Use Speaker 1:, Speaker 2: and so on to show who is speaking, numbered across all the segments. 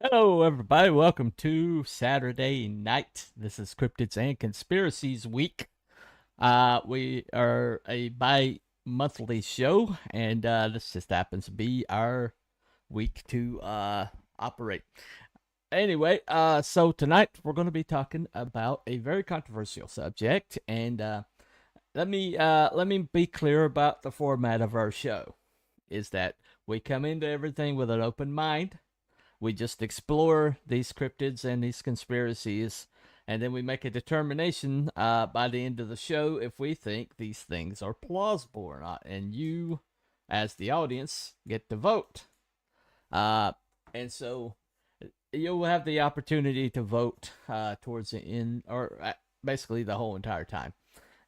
Speaker 1: Hello, everybody. Welcome to Saturday night. This is Cryptids and Conspiracies week. We are a bi-monthly show, and this just happens to be our week to operate. Anyway, so tonight we're going to be talking about a very controversial subject, and let me be clear about the format of our show. Is that we come into everything with an open mind. We just explore these cryptids and these conspiracies, and then we make a determination by the end of the show if we think these things are plausible or not. And you, as the audience, get to vote. And so you'll have the opportunity to vote towards the end, or basically the whole entire time.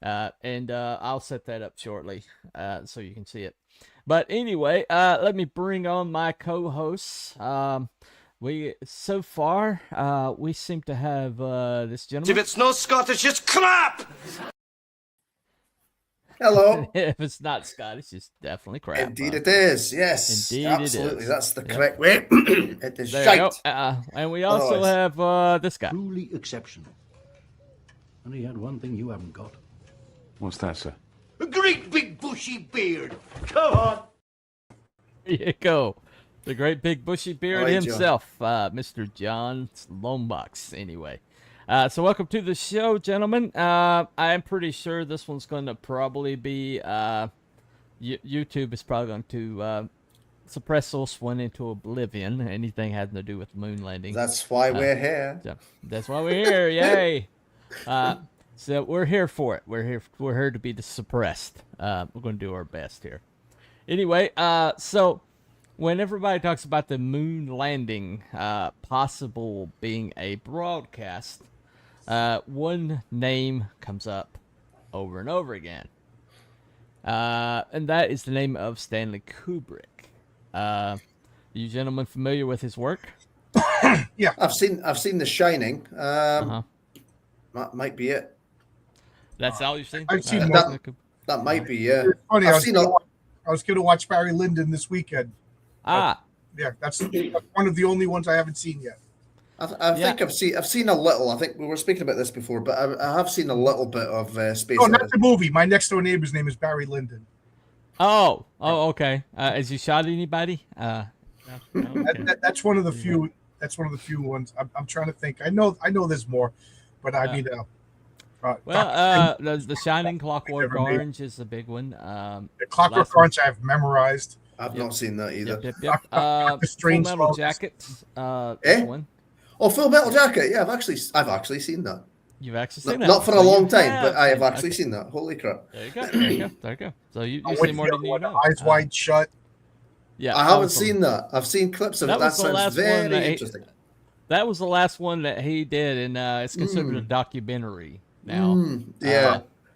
Speaker 1: And I'll set that up shortly so you can see it. But anyway, let me bring on my co-hosts. We so far we seem to have this gentleman.
Speaker 2: If it's not Scottish, it's crap.
Speaker 3: Hello.
Speaker 1: If it's not Scottish, it's definitely crap.
Speaker 3: Indeed it is. Yes.
Speaker 1: Indeed
Speaker 3: absolutely.
Speaker 1: it is.
Speaker 3: That's the correct way. It is
Speaker 1: There you
Speaker 3: shite.
Speaker 1: go. And we also have this guy.
Speaker 4: Truly exceptional. And he had one thing you haven't got.
Speaker 5: What's that, sir?
Speaker 4: A great big bushy beard. Come on.
Speaker 1: There you go. The great big bushy beard
Speaker 3: All right,
Speaker 1: himself, Mr. John Lombox. Anyway, so welcome to the show, gentlemen. I'm pretty sure this one's going to probably be YouTube is probably going to suppress this one into oblivion. Anything having to do with moon landing.
Speaker 3: That's why we're here.
Speaker 1: So that's why we're here. Yay! So we're here for it. We're here to be suppressed. We're going to do our best here. Anyway, so when everybody talks about the moon landing possible being a broadcast, one name comes up over and over again, and that is the name of Stanley Kubrick. You gentlemen familiar with his work?
Speaker 3: Yeah. I've seen The Shining. That might be it.
Speaker 1: That's all you've seen?
Speaker 6: I've seen
Speaker 3: that might be, yeah.
Speaker 6: It's funny,
Speaker 3: I
Speaker 6: was going to watch Barry Lyndon this weekend.
Speaker 1: Yeah,
Speaker 6: that's one of the only ones I haven't seen yet.
Speaker 3: I think I've seen a little. I think we were speaking about this before, but I have seen a little bit of Space.
Speaker 6: Oh, not the movie. My next door neighbor's name is Barry Lyndon.
Speaker 1: Oh, okay. Has he shot anybody? No, okay.
Speaker 6: That's one of the few. That's one of the few ones. I'm trying to think. I know there's more, but I mean.
Speaker 1: The Shining, Clockwork Orange is a big one.
Speaker 6: The Clockwork Orange I've memorized.
Speaker 3: I've not seen that either.
Speaker 1: Yep. Full Metal Jacket. One.
Speaker 3: Oh, Full Metal Jacket. Yeah, I've actually seen that.
Speaker 1: You've actually seen that?
Speaker 3: Not for a long time, but I have actually seen that. Holy crap!
Speaker 1: There you go. So you see more than you know.
Speaker 6: Eyes Wide Shut.
Speaker 1: Yeah,
Speaker 3: I haven't seen that. I've seen clips of it. That sounds very interesting.
Speaker 1: That was the last one that he did, and it's considered a documentary now.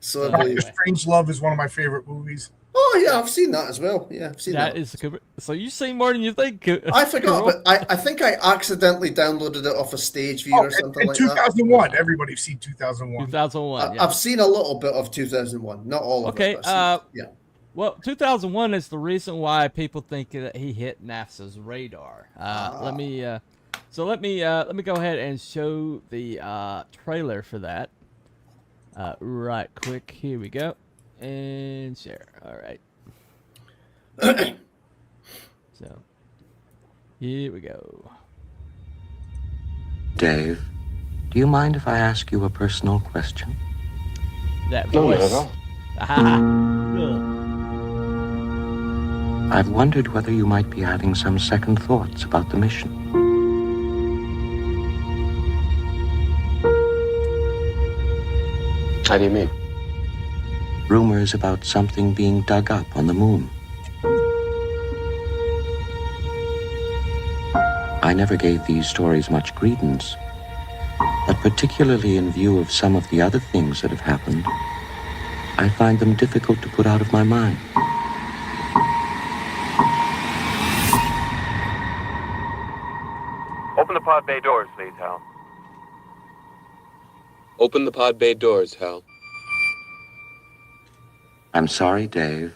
Speaker 3: So
Speaker 6: Doctor Strange Love is one of my favorite movies.
Speaker 3: Oh yeah, I've seen that as well. Yeah, I've seen that.
Speaker 1: So you've seen more than you think.
Speaker 3: I forgot, but I think I accidentally downloaded it off a Stage View or something like
Speaker 6: 2001. Everybody's seen 2001.
Speaker 1: 2001. Yeah.
Speaker 3: I've seen a little bit of 2001, not all of it.
Speaker 1: Okay. Yeah. Well, 2001 is the reason why people think that he hit NASA's radar. Let me go ahead and show the trailer for that. Right quick. Here we go. And share. All right. So, here we go.
Speaker 7: Dave, do you mind if I ask you a personal question?
Speaker 1: That voice.
Speaker 7: I've wondered whether you might be having some second thoughts about the mission.
Speaker 5: How do you mean?
Speaker 7: Rumors about something being dug up on the moon. I never gave these stories much credence, but particularly in view of some of the other things that have happened, I find them difficult to put out of my mind.
Speaker 8: Open the pod bay doors, please, Hal.
Speaker 5: Open the pod bay doors, Hal.
Speaker 7: I'm sorry, Dave.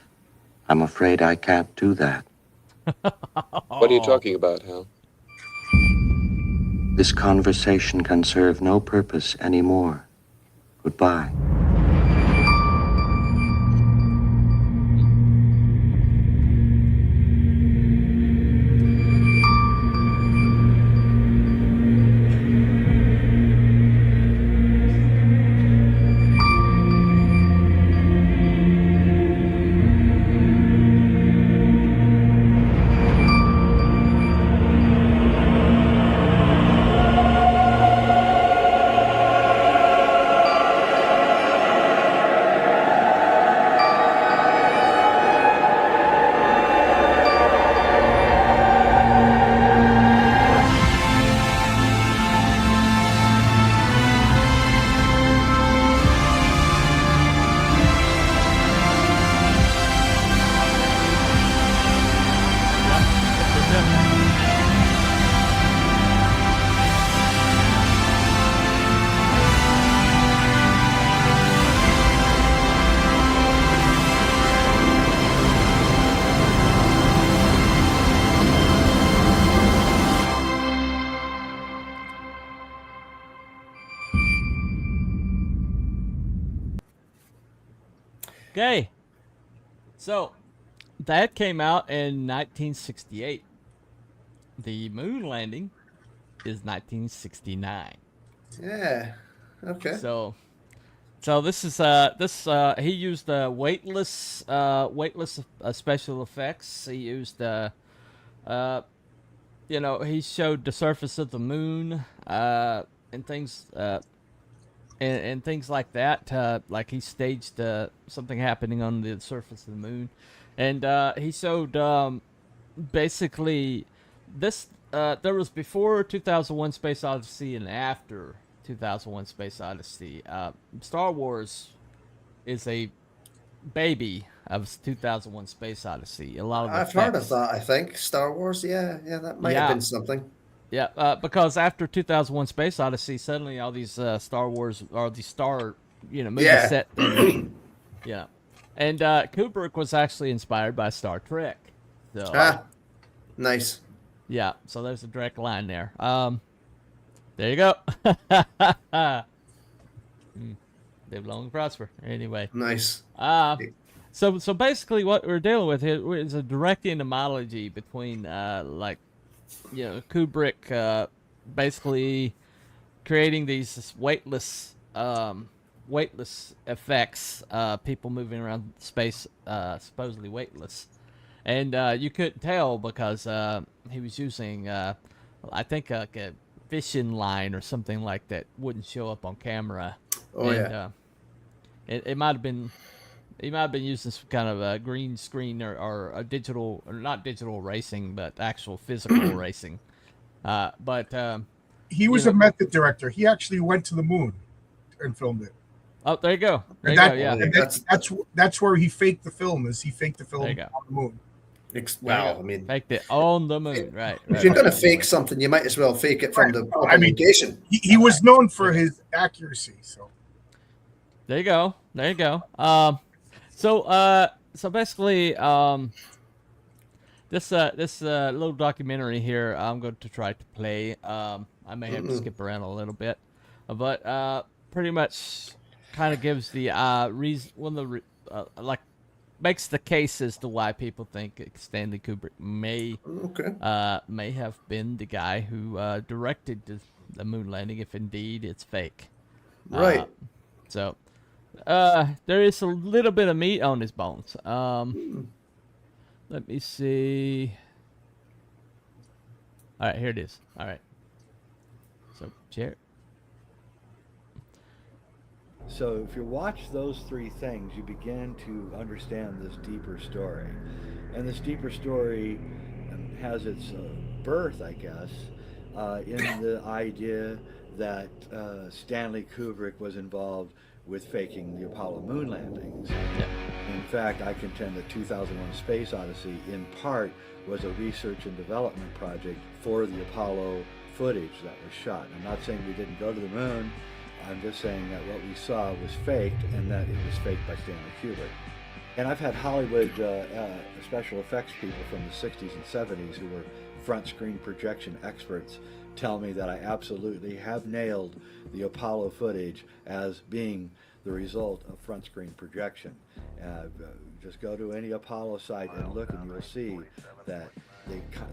Speaker 7: I'm afraid I can't do that.
Speaker 5: What are you talking about, Hal?
Speaker 7: This conversation can serve no purpose anymore. Goodbye.
Speaker 1: Okay. So, that came out in 1968. The moon landing is 1969.
Speaker 3: Yeah. Okay.
Speaker 1: So this is he used weightless special effects. He used he showed the surface of the moon and things and things like that. Like he staged something happening on the surface of the moon, and he showed basically this. There was before 2001: Space Odyssey and after 2001: Space Odyssey. Star Wars is a baby of 2001: Space Odyssey. A lot of
Speaker 3: I've heard of
Speaker 1: effects.
Speaker 3: that. I think Star Wars. Yeah, that might have been something.
Speaker 1: Yeah, because after 2001: Space Odyssey, suddenly all these Star Wars or these Star, movies
Speaker 3: Yeah.
Speaker 1: set. Yeah, and Kubrick was actually inspired by Star Trek. So
Speaker 3: Nice.
Speaker 1: yeah, so there's a direct line there. There you go. Live long and prosper. Anyway.
Speaker 3: Nice.
Speaker 1: So basically, what we're dealing with here is a direct etymology between Kubrick basically creating these weightless effects, people moving around space supposedly weightless, and you couldn't tell because he was using I think like a fishing line or something like that wouldn't show up on camera. It might have been. He might have been using some kind of a green screen or a digital, or not digital racing, but actual physical racing.
Speaker 6: He was a method director. He actually went to the moon and filmed it.
Speaker 1: Oh, there you go. There
Speaker 6: And
Speaker 1: you go. Yeah.
Speaker 6: and that's where he faked the film. He faked the film on the moon.
Speaker 3: Well, I mean,
Speaker 1: faked it on the moon, right?
Speaker 3: If you're going to fake something, you might as well fake it from the location.
Speaker 6: He was known for his accuracy. So
Speaker 1: there you go. There you go. So basically, this little documentary here, I'm going to try to play. I may have to skip around a little bit, but pretty much kind of gives the reason, makes the case as to why people think Stanley Kubrick may have been the guy who directed the moon landing, if indeed it's fake.
Speaker 3: Right.
Speaker 1: So there is a little bit of meat on his bones. Let me see. All right, here it is. All right. So, share.
Speaker 9: So if you watch those three things, you begin to understand this deeper story. And this deeper story has its birth, I guess, in the idea that Stanley Kubrick was involved with faking the Apollo moon landings. In fact, I contend that 2001: Space Odyssey, in part, was a research and development project for the Apollo footage that was shot. I'm not saying we didn't go to the moon. I'm just saying that what we saw was faked, and that it was faked by Stanley Kubrick. And I've had Hollywood special effects people from the 60s and 70s who were front screen projection experts tell me that I absolutely have nailed the Apollo footage as being the result of front screen projection. Just go to any Apollo site and look, and you'll see that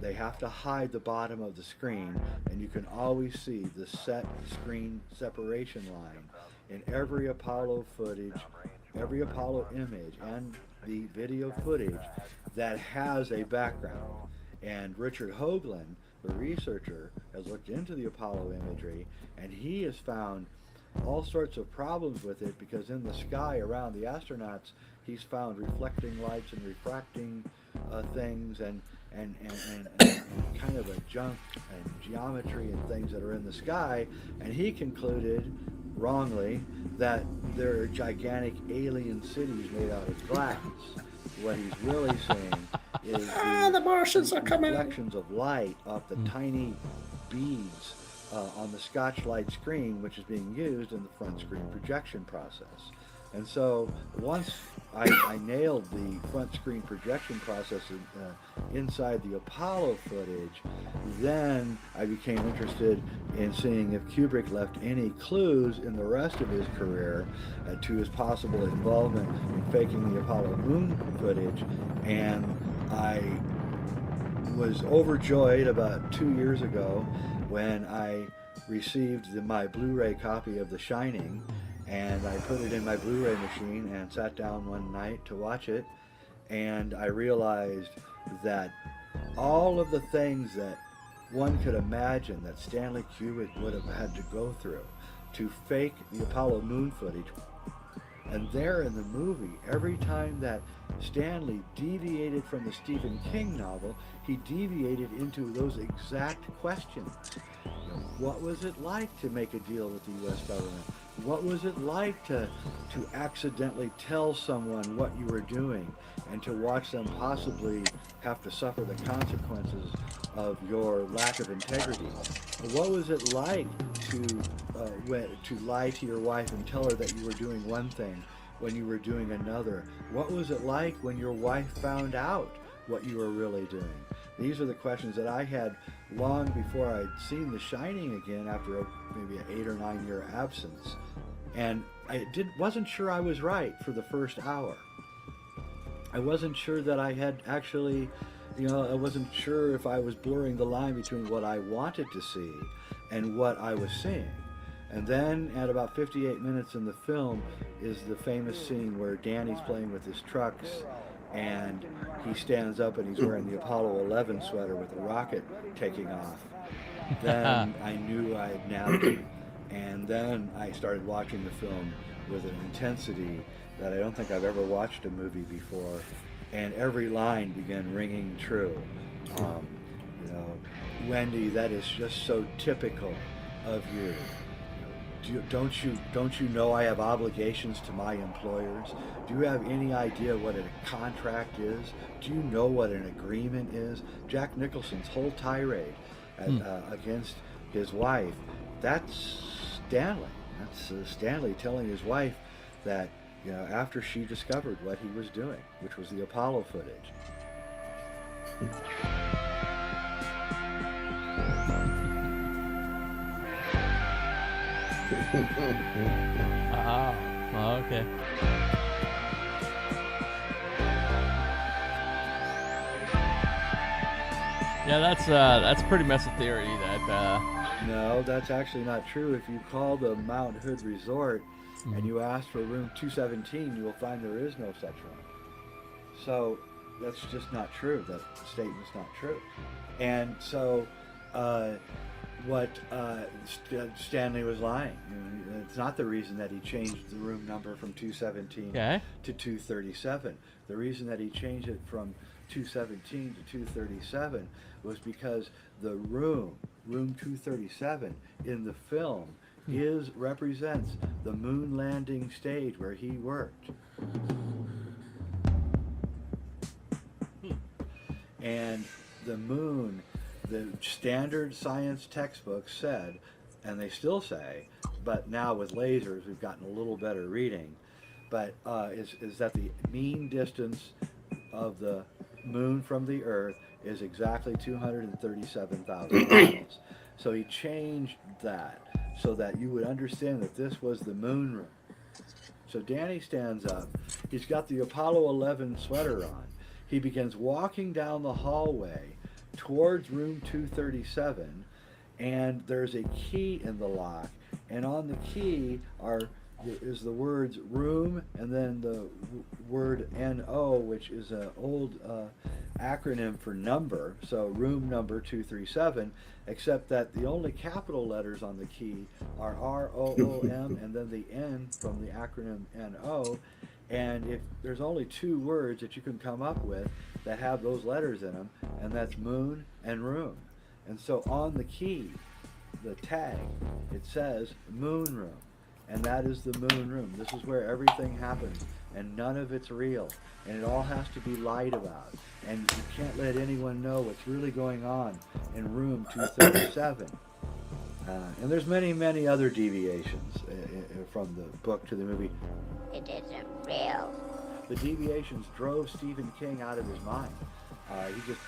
Speaker 9: they have to hide the bottom of the screen, and you can always see the set screen separation line in every Apollo footage, every Apollo image, and the video footage that has a background. And Richard Hoagland, the researcher, has looked into the Apollo imagery, and he has found all sorts of problems with it, because in the sky around the astronauts, he's found reflecting lights and refracting things and kind of a junk and geometry and things that are in the sky, and he concluded, wrongly, that there are gigantic alien cities made out of glass. What he's really saying is
Speaker 3: the Martians are coming.
Speaker 9: Reflections of light off the tiny beads on the Scotch light screen, which is being used in the front screen projection process. And so once I nailed the front screen projection process inside the Apollo footage, then I became interested in seeing if Kubrick left any clues in the rest of his career to his possible involvement in faking the Apollo moon footage. And I was overjoyed about 2 years ago when I received my Blu-ray copy of The Shining, and I put it in my Blu-ray machine and sat down one night to watch it, and I realized that all of the things that one could imagine that Stanley Kubrick would have had to go through to fake the Apollo moon footage, and there in the movie, every time that Stanley deviated from the Stephen King novel, he deviated into those exact questions. What was it like to make a deal with the U.S. government? What was it like to accidentally tell someone what you were doing and to watch them possibly have to suffer the consequences of your lack of integrity? What was it like to lie to your wife and tell her that you were doing one thing when you were doing another? What was it like when your wife found out what you were really doing? These are the questions that I had long before I'd seen The Shining again after maybe an 8 or 9 year absence. And I wasn't sure I was right for the first hour. I wasn't sure that I had actually, I wasn't sure if I was blurring the line between what I wanted to see and what I was seeing. And then at about 58 minutes in the film is the famous scene where Danny's playing with his trucks, and he stands up and he's wearing the Apollo 11 sweater with the rocket taking off. Then I knew I had nabbed him. And then I started watching the film with an intensity that I don't think I've ever watched a movie before. And every line began ringing true. Wendy, that is just so typical of you. Don't you know I have obligations to my employers? Do you have any idea what a contract is? Do you know what an agreement is? Jack Nicholson's whole tirade against his wife, that's Stanley. That's Stanley telling his wife that, after she discovered what he was doing, which was the Apollo footage.
Speaker 1: Okay. Yeah, that's pretty much a theory that.
Speaker 9: No, that's actually not true. If you call the Mount Hood Resort and you ask for room 217, you will find there is no such room. So that's just not true. That statement's not true. And so Stanley was lying. It's not the reason that he changed the room number from 217 to 237. The reason that he changed it from 217 to 237 was because the room 237 in the film represents the moon landing stage where he worked. And the moon, the standard science textbooks said, and they still say, but now with lasers we've gotten a little better reading, but is that the mean distance of the moon from the Earth is exactly 237,000 miles. So he changed that so that you would understand that this was the moon room. So Danny stands up. He's got the Apollo 11 sweater on. He begins walking down the hallway towards room 237, and there's a key in the lock. And on the key is the words room and then the word NO, which is an old acronym for number. So room number 237, except that the only capital letters on the key are ROOM and then the N from the acronym NO. And if there's only 2 words that you can come up with that have those letters in them, and that's moon and room. And so on the key, the tag, it says moon room. And that is the moon room. This is where everything happens, and none of it's real. And it all has to be lied about. And you can't let anyone know what's really going on in room 237. And there's many, many other deviations from the book to the movie.
Speaker 10: It isn't real.
Speaker 9: The deviations drove Stephen King out of his mind. He just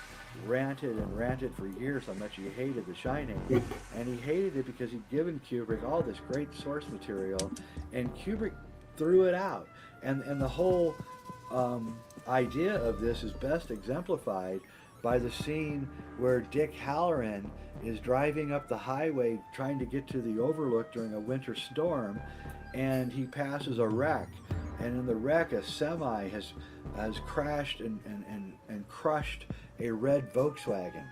Speaker 9: ranted and ranted for years how much he hated The Shining, and he hated it because he'd given Kubrick all this great source material, and Kubrick threw it out. And the whole idea of this is best exemplified by the scene where Dick Halloran is driving up the highway trying to get to the Overlook during a winter storm, and he passes a wreck, and in the wreck a semi has crashed and crushed a red Volkswagen.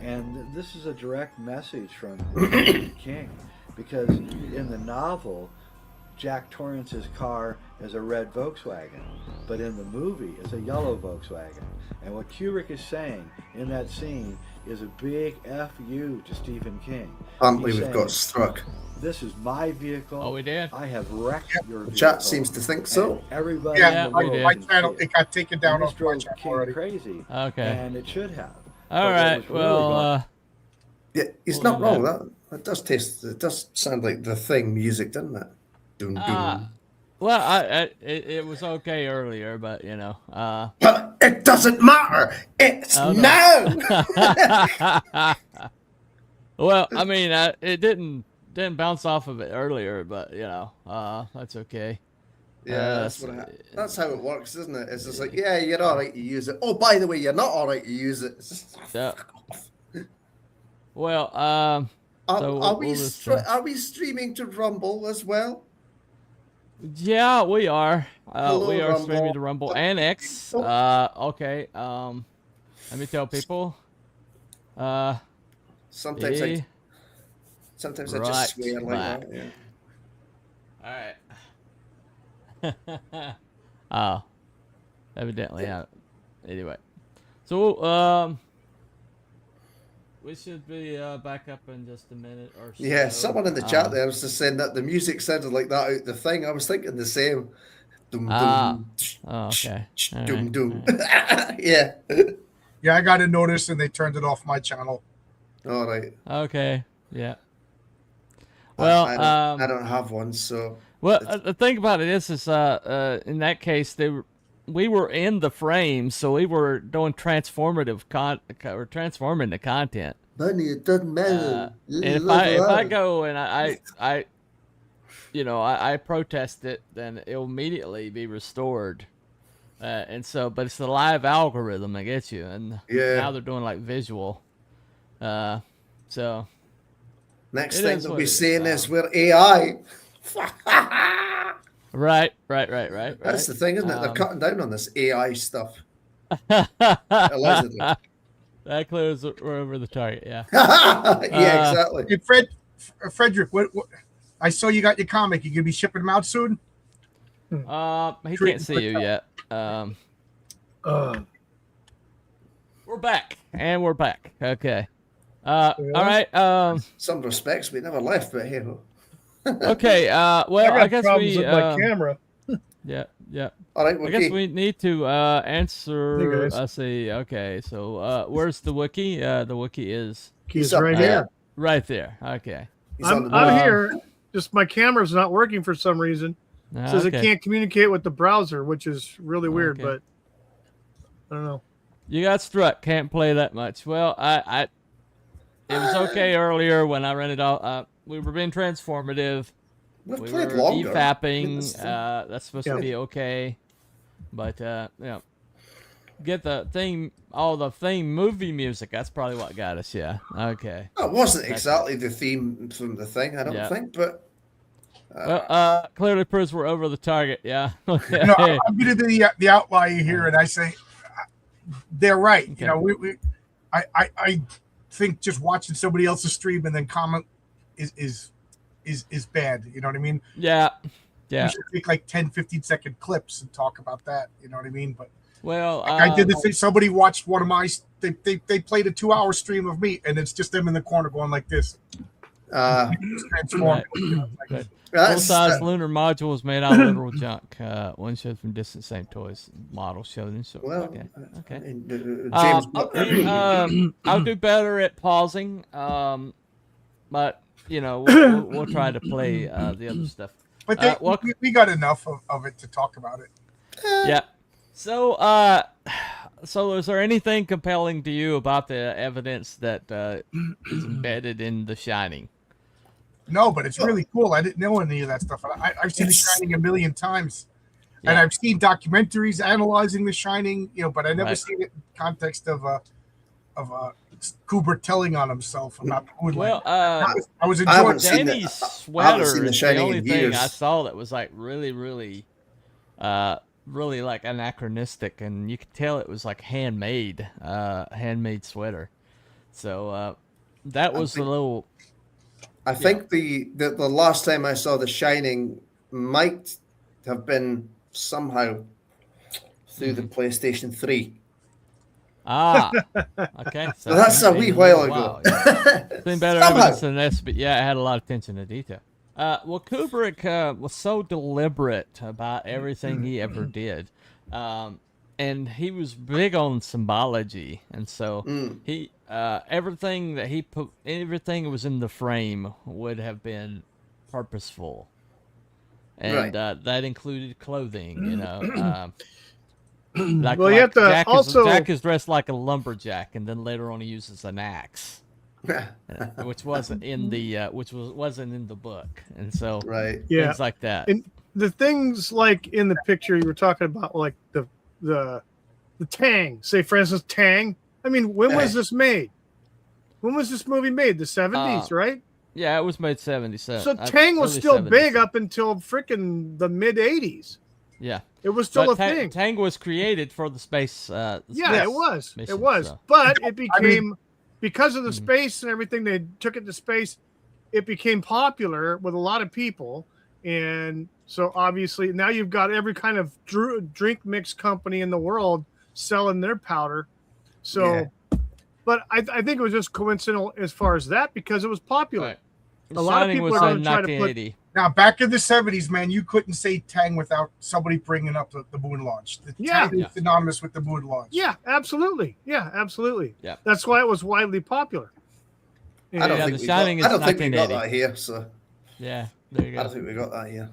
Speaker 9: And this is a direct message from King, because in the novel, Jack Torrance's car is a red Volkswagen, but in the movie it's a yellow Volkswagen. And what Kubrick is saying in that scene is a big F-U to Stephen King.
Speaker 3: Apparently we've got struck.
Speaker 9: This is my vehicle.
Speaker 1: Oh, we did?
Speaker 9: I have wrecked your vehicle.
Speaker 3: Chat seems to think so.
Speaker 9: And everybody
Speaker 6: Yeah,
Speaker 9: in the world
Speaker 6: my
Speaker 9: can
Speaker 6: channel,
Speaker 9: see
Speaker 6: it got taken down
Speaker 9: And this
Speaker 6: off my
Speaker 9: drove
Speaker 6: channel
Speaker 9: King
Speaker 6: already.
Speaker 9: crazy.
Speaker 1: Okay.
Speaker 9: And it should have.
Speaker 1: All
Speaker 9: But what
Speaker 1: right.
Speaker 9: was really
Speaker 1: Well,
Speaker 3: Yeah, he's
Speaker 1: Well,
Speaker 3: not wrong.
Speaker 1: no.
Speaker 3: That does sound like the Thing music, doesn't it? Doom doom.
Speaker 1: well, it was okay earlier, but you know.
Speaker 3: But it doesn't matter. It's
Speaker 1: Oh, no.
Speaker 3: now.
Speaker 1: Well, I mean, it didn't bounce off of it earlier, but you know, that's okay.
Speaker 3: Yeah, that's how it works, isn't it? It's just like, yeah, you're all right to use it. Oh, by the way, you're not all right to use it. It's just,
Speaker 1: Yeah. Well, so
Speaker 3: are we
Speaker 1: we'll just,
Speaker 3: are we streaming to Rumble as well?
Speaker 1: yeah, we are.
Speaker 3: Hello,
Speaker 1: We are
Speaker 3: Rumble.
Speaker 1: streaming to Rumble and X. Okay. Let me tell people.
Speaker 3: Sometimes
Speaker 1: Be
Speaker 3: I just
Speaker 1: right
Speaker 3: swear like
Speaker 1: back.
Speaker 3: that. Yeah.
Speaker 1: All right. Oh, evidently. Anyway, so we should be back up in just a minute or so.
Speaker 3: Yeah, someone in the chat there was just saying that the music sounded like that out the Thing. I was thinking the same. Doom, doom,
Speaker 1: Oh, okay. All
Speaker 3: doom,
Speaker 1: right.
Speaker 3: doom. Yeah.
Speaker 6: Yeah, I got a notice and they turned it off my channel.
Speaker 3: All right.
Speaker 1: Okay. Yeah. Well,
Speaker 3: I don't have one, so.
Speaker 1: well, the thing about it is in that case, we were in the frame, so we were doing transforming the content.
Speaker 3: Bunny, it doesn't matter.
Speaker 1: And if I go and I protest it, then it'll immediately be restored. And so, but it's the live algorithm that gets you, and
Speaker 3: Yeah.
Speaker 1: now they're doing like visual. So
Speaker 3: Next
Speaker 1: it
Speaker 3: thing
Speaker 1: is
Speaker 3: they'll
Speaker 1: what
Speaker 3: be
Speaker 1: it is.
Speaker 3: saying is we're AI.
Speaker 1: right.
Speaker 3: That's the thing, isn't it? They're cutting down on this AI stuff.
Speaker 1: That
Speaker 3: Allegedly.
Speaker 1: clears we're over the target. Yeah.
Speaker 3: Yeah, exactly.
Speaker 6: Hey, Frederick, what? I saw you got your comic. You gonna be shipping them out soon?
Speaker 1: He can't see you yet. We're back, and we're back. Okay. All right.
Speaker 3: Some respects, we never left, but hey.
Speaker 1: Okay. Well, I guess
Speaker 11: problems
Speaker 1: we.
Speaker 11: with my camera.
Speaker 1: Yeah.
Speaker 3: All right,
Speaker 1: I guess
Speaker 3: okay.
Speaker 1: we need to answer.
Speaker 11: Hey, guys.
Speaker 1: I see. Okay. So, where's the wiki? The wiki is
Speaker 11: He's
Speaker 3: up
Speaker 11: right
Speaker 3: there.
Speaker 11: here.
Speaker 1: right there. Okay.
Speaker 3: He's on the
Speaker 11: I'm
Speaker 3: move.
Speaker 11: here. Just my camera's not working for some reason. It says it
Speaker 1: Okay.
Speaker 11: can't communicate with the browser, which is really weird,
Speaker 1: Okay.
Speaker 11: but I don't know.
Speaker 1: You got struck. Can't play that much. Well, It was okay earlier when I rented out. We were being transformative.
Speaker 3: We've
Speaker 1: We
Speaker 3: played
Speaker 1: were
Speaker 3: longer.
Speaker 1: EFAPing. That's supposed to be okay. But, get the theme, all the theme movie music. That's probably what got us, yeah. Okay.
Speaker 3: It wasn't exactly the theme from the thing, I don't think, but...
Speaker 1: well, clearly proves we're over the target, yeah.
Speaker 6: I'm going to do the outlier here, and I say they're right.
Speaker 1: Okay.
Speaker 6: You know, I think just watching somebody else's stream and then comment is bad. You know what I mean?
Speaker 1: Yeah.
Speaker 6: You should take like 10, 15-second clips and talk about that. You know what I mean? But
Speaker 1: well,
Speaker 6: I did the thing. Somebody watched one of my. They played a 2-hour stream of me, and it's just them in the corner going like this. Transformed.
Speaker 1: Right. Full-size lunar modules made out of literal junk. One showed from distance, same toys. Model showed in. So,
Speaker 3: well,
Speaker 1: okay.
Speaker 3: James,
Speaker 1: I'll do better at pausing. But you know, we'll try to play the other stuff.
Speaker 6: But we got enough of it to talk about it.
Speaker 1: Yeah. So, so is there anything compelling to you about the evidence that is embedded in The Shining?
Speaker 6: No, but it's really cool. I didn't know any of that stuff. I've seen The Shining a million times, and I've seen documentaries analyzing The Shining. You know, but I never seen it in context of Kubrick telling on himself about the moonlight.
Speaker 1: Well,
Speaker 6: I was enjoying
Speaker 1: Danny's sweater.
Speaker 3: The
Speaker 1: is the only thing I saw that was like really, like anachronistic, and you could tell it was like handmade sweater. So that was a little.
Speaker 3: I think the last time I saw The Shining might have been somehow through the PlayStation 3.
Speaker 1: Okay.
Speaker 3: So that's a wee while ago.
Speaker 1: It's been better evidence than this, but yeah, it had a lot of attention to detail. Well, Kubrick was so deliberate about everything he ever did, and he was big on symbology, and so he everything that he put, everything that was in the frame would have been purposeful, and that included clothing, you know. Like,
Speaker 11: well, you have to
Speaker 1: Jack is dressed like a lumberjack, and then later on he uses an axe. Which wasn't in the wasn't in the book, and so things like that.
Speaker 11: And the things like in the picture you were talking about, like the Tang. Say, for instance, Tang. I mean, when was this made? When was this movie made? The 70s, right?
Speaker 1: Yeah, it was made 77.
Speaker 11: So Tang was still big up until freaking the mid 80s.
Speaker 1: Yeah,
Speaker 11: it was still a thing.
Speaker 1: Tang was created for the space.
Speaker 11: Yeah, it was.
Speaker 1: Mission,
Speaker 11: it was,
Speaker 1: so.
Speaker 11: But it became. Because of the space and everything, they took it to space. It became popular with a lot of people, and so obviously now you've got every kind of drink mix company in the world selling their powder. So, but I think it was just coincidental as far as that because it was popular.
Speaker 1: Right.
Speaker 11: A lot of people are going to try to put.
Speaker 6: Now, back in the 70s, man, you couldn't say Tang without somebody bringing up the moon launch. Tang is synonymous with the moon launch.
Speaker 11: Yeah, absolutely. Yeah, absolutely.
Speaker 1: Yeah.
Speaker 11: That's why it was widely popular.
Speaker 3: I don't think we got that here. So.
Speaker 1: Yeah, there you go.
Speaker 3: I don't think we got that here.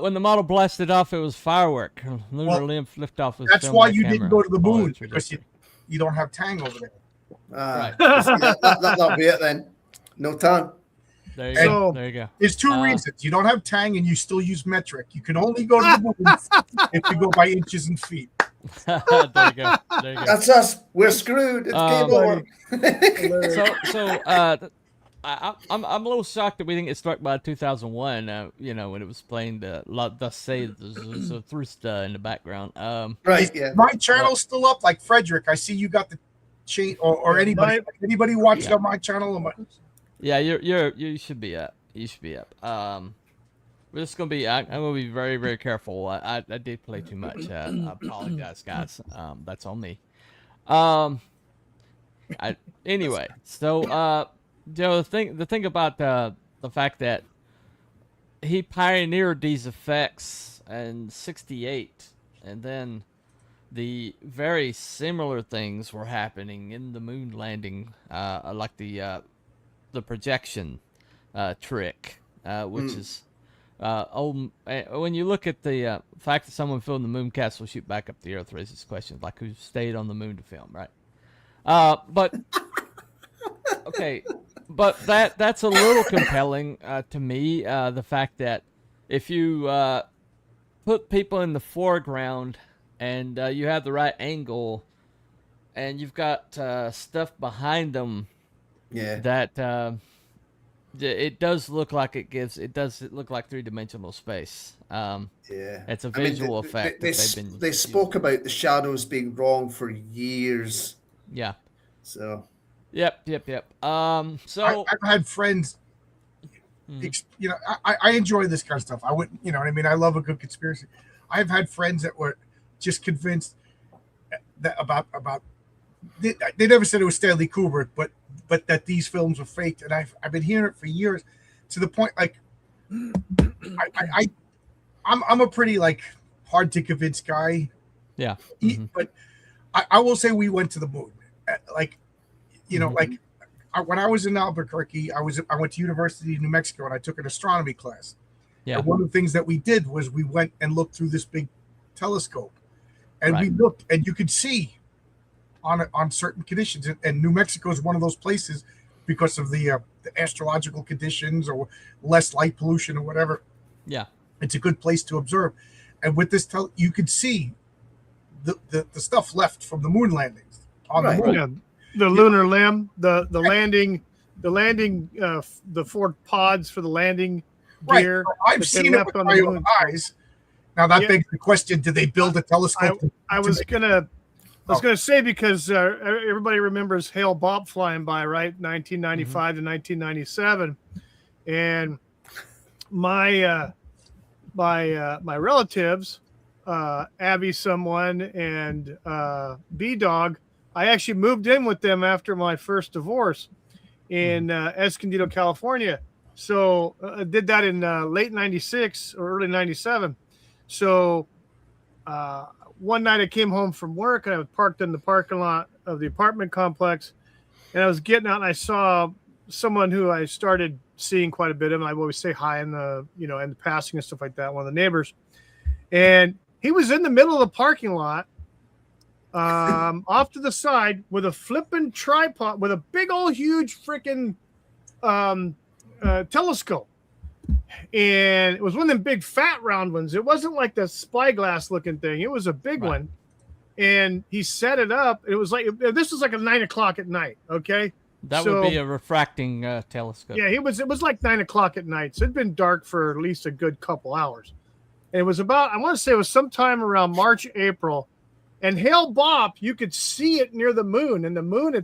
Speaker 1: When the model blasted off, it was firework. Lunar lymph liftoff.
Speaker 6: That's why you didn't go to the moon, because you don't have Tang over there.
Speaker 1: Right.
Speaker 3: That'll be it then. No Tang.
Speaker 1: There you go. There you go.
Speaker 6: There's two reasons. You don't have Tang and you still use metric. You can only go to the moon if you go by inches and feet.
Speaker 1: There you go. There you go.
Speaker 3: That's us. We're screwed. It's game over.
Speaker 1: I'm a little shocked that we didn't get struck by 2001. You know, when it was playing the "Thus Say the Thrusta" in the background.
Speaker 3: Right. Yeah.
Speaker 6: My channel's still up. Like Frederick, I see you got the chain, or anybody watching on my channel.
Speaker 1: Yeah, you should be up. You should be up. We're just gonna be. I'm gonna be very, very careful. I did play too much. I apologize, guys. That's on me. Anyway, so Joe, the thing about the fact that he pioneered these effects in '68, and then the very similar things were happening in the moon landing, like the projection trick, which is old. When you look at the fact that someone filmed the moon castle shoot back up the Earth raises questions like who stayed on the moon to film, right? But Okay, but that's a little compelling to me. The fact that if you put people in the foreground and you have the right angle and you've got stuff behind them
Speaker 3: Yeah.
Speaker 1: that it does look like it does look like three-dimensional space.
Speaker 3: Yeah.
Speaker 1: It's a
Speaker 3: I mean,
Speaker 1: visual effect
Speaker 3: they,
Speaker 1: that they've been
Speaker 3: they spoke about the shadows being wrong for years.
Speaker 1: Yeah.
Speaker 3: So.
Speaker 1: Yep. So
Speaker 6: I've had friends. You know, I enjoy this kind of stuff. I wouldn't, you know what I mean? I love a good conspiracy. I've had friends that were just convinced that about they never said it was Stanley Kubrick, but that these films were faked, and I've been hearing it for years, to the point like I'm a pretty like hard to convince guy.
Speaker 1: Yeah.
Speaker 6: But I will say we went to the moon. Like, you know, like when I was in Albuquerque, I went to University of New Mexico and I took an astronomy class.
Speaker 1: Yeah.
Speaker 6: And one of the things that we did was we went and looked through this big telescope, and
Speaker 1: Right.
Speaker 6: we looked, and you could see on certain conditions. And New Mexico is one of those places because of the astrological conditions or less light pollution or whatever.
Speaker 1: Yeah.
Speaker 6: It's a good place to observe. And with this, you could see the stuff left from the moon landings on the moon.
Speaker 11: Yeah, the lunar limb, the landing, the 4 pods for the landing
Speaker 6: Right.
Speaker 11: gear.
Speaker 6: So I've
Speaker 11: that they
Speaker 6: seen it
Speaker 11: left
Speaker 6: with
Speaker 11: on
Speaker 6: my
Speaker 11: the
Speaker 6: own
Speaker 11: moon.
Speaker 6: eyes. Now that
Speaker 11: Yeah.
Speaker 6: begs the question: did they build a telescope?
Speaker 11: I was gonna say, because everybody remembers Hale Bopp flying by, right? 1995 to 1997, and my relatives, Abby, someone, and B Dog, I actually moved in with them after my first divorce in Escondido, California. So I did that in late 96 or early 97. So one night I came home from work and I was parked in the parking lot of the apartment complex, and I was getting out and I saw someone who I started seeing quite a bit of, and I always say hi in the, you know, in the passing and stuff like that, one of the neighbors. And he was in the middle of the parking lot, off to the side with a flipping tripod with a big old huge freaking telescope. And it was one of them big fat round ones. It wasn't like the spyglass looking thing. It was a big one. And he set it up. It was like, this was like at 9 o'clock at night. Okay.
Speaker 1: That would be a refracting telescope.
Speaker 11: Yeah, it was like 9 o'clock at night. So it'd been dark for at least a good couple hours. And it was about, I want to say it was sometime around March, April. And Hale Bopp, you could see it near the moon. And the moon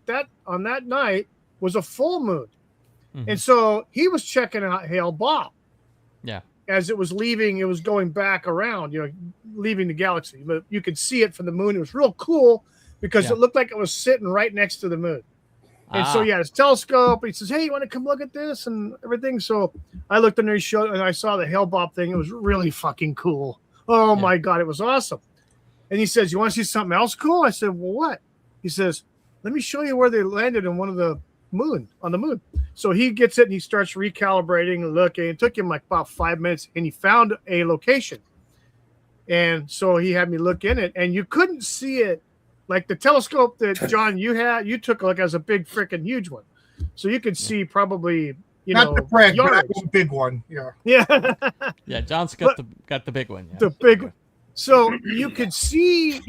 Speaker 11: on that night was a full moon. And so he was checking out Hale Bopp.
Speaker 1: Yeah.
Speaker 11: As it was leaving, it was going back around, you know, leaving the galaxy. But you could see it from the moon. It was real cool because it looked like it was sitting right next to the moon. And so, his telescope, he says, hey, you want to come look at this and everything? So I looked under his show and I saw the Hale Bopp thing. It was really fucking cool. Oh, my God, it was awesome. And he says, you want to see something else cool? I said, well, what? He says, let me show you where they landed on the moon. So he gets it and he starts recalibrating and looking. It took him like about 5 minutes and he found a location. And so he had me look in it, and you couldn't see it like the telescope that John you took like as a big freaking huge one. So you could see probably,
Speaker 6: Not the brag, but that was a big one. Yeah.
Speaker 11: Yeah.
Speaker 1: Yeah, John's got the big one. Yeah.
Speaker 11: The big one. So you could see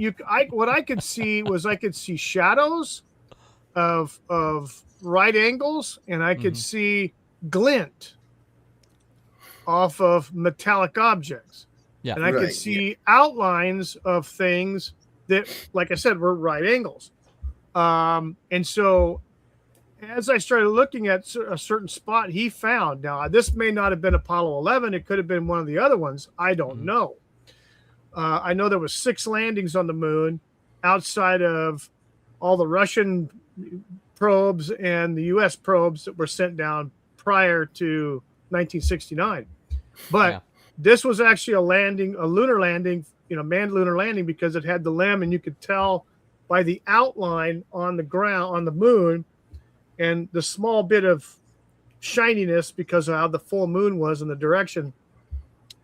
Speaker 11: what I could see was I could see shadows of right angles, and I could see glint off of metallic objects.
Speaker 1: Yeah.
Speaker 11: And I could see outlines of things that, like I said, were right angles. And so as I started looking at a certain spot he found, now this may not have been Apollo 11. It could have been one of the other ones. I don't know. I know there was 6 landings on the moon outside of all the Russian probes and the U.S. probes that were sent down prior to 1969. But this was actually a lunar landing, manned lunar landing, because it had the limb, and you could tell by the outline on the ground, on the moon, and the small bit of shininess because of how the full moon was in the direction.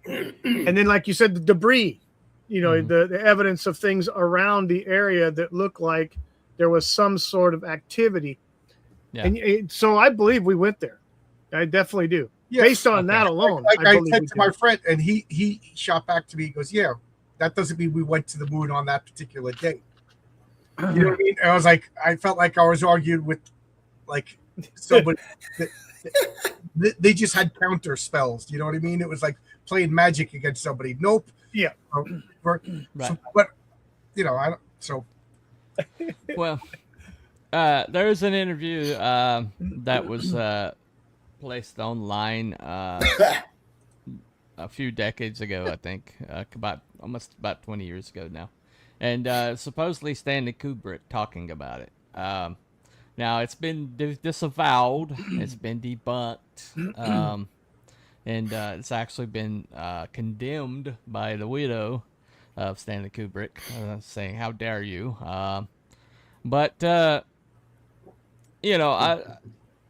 Speaker 11: And then, like you said, the debris, the evidence of things around the area that looked like there was some sort of activity.
Speaker 1: Yeah.
Speaker 11: And so I believe we went there. I definitely do.
Speaker 6: Yeah.
Speaker 11: Based on that alone,
Speaker 6: Like I
Speaker 11: believe
Speaker 6: said
Speaker 11: we
Speaker 6: to
Speaker 11: did.
Speaker 6: my friend, and he shot back to me. He goes, "Yeah, that doesn't mean we went to the moon on that particular date." You know what I mean? And I was like, I felt like I was arguing with like somebody. They just had counter spells. You know what I mean? It was like playing magic against somebody. Nope.
Speaker 11: Yeah.
Speaker 1: Right.
Speaker 6: So, but you know, I don't. So.
Speaker 1: Well, there's an interview that was placed online a few decades ago, I think, almost about 20 years ago now, and supposedly Stanley Kubrick talking about it. Now it's been disavowed, it's been debunked, and it's actually been condemned by the widow of Stanley Kubrick, saying, "How dare you?" But you know,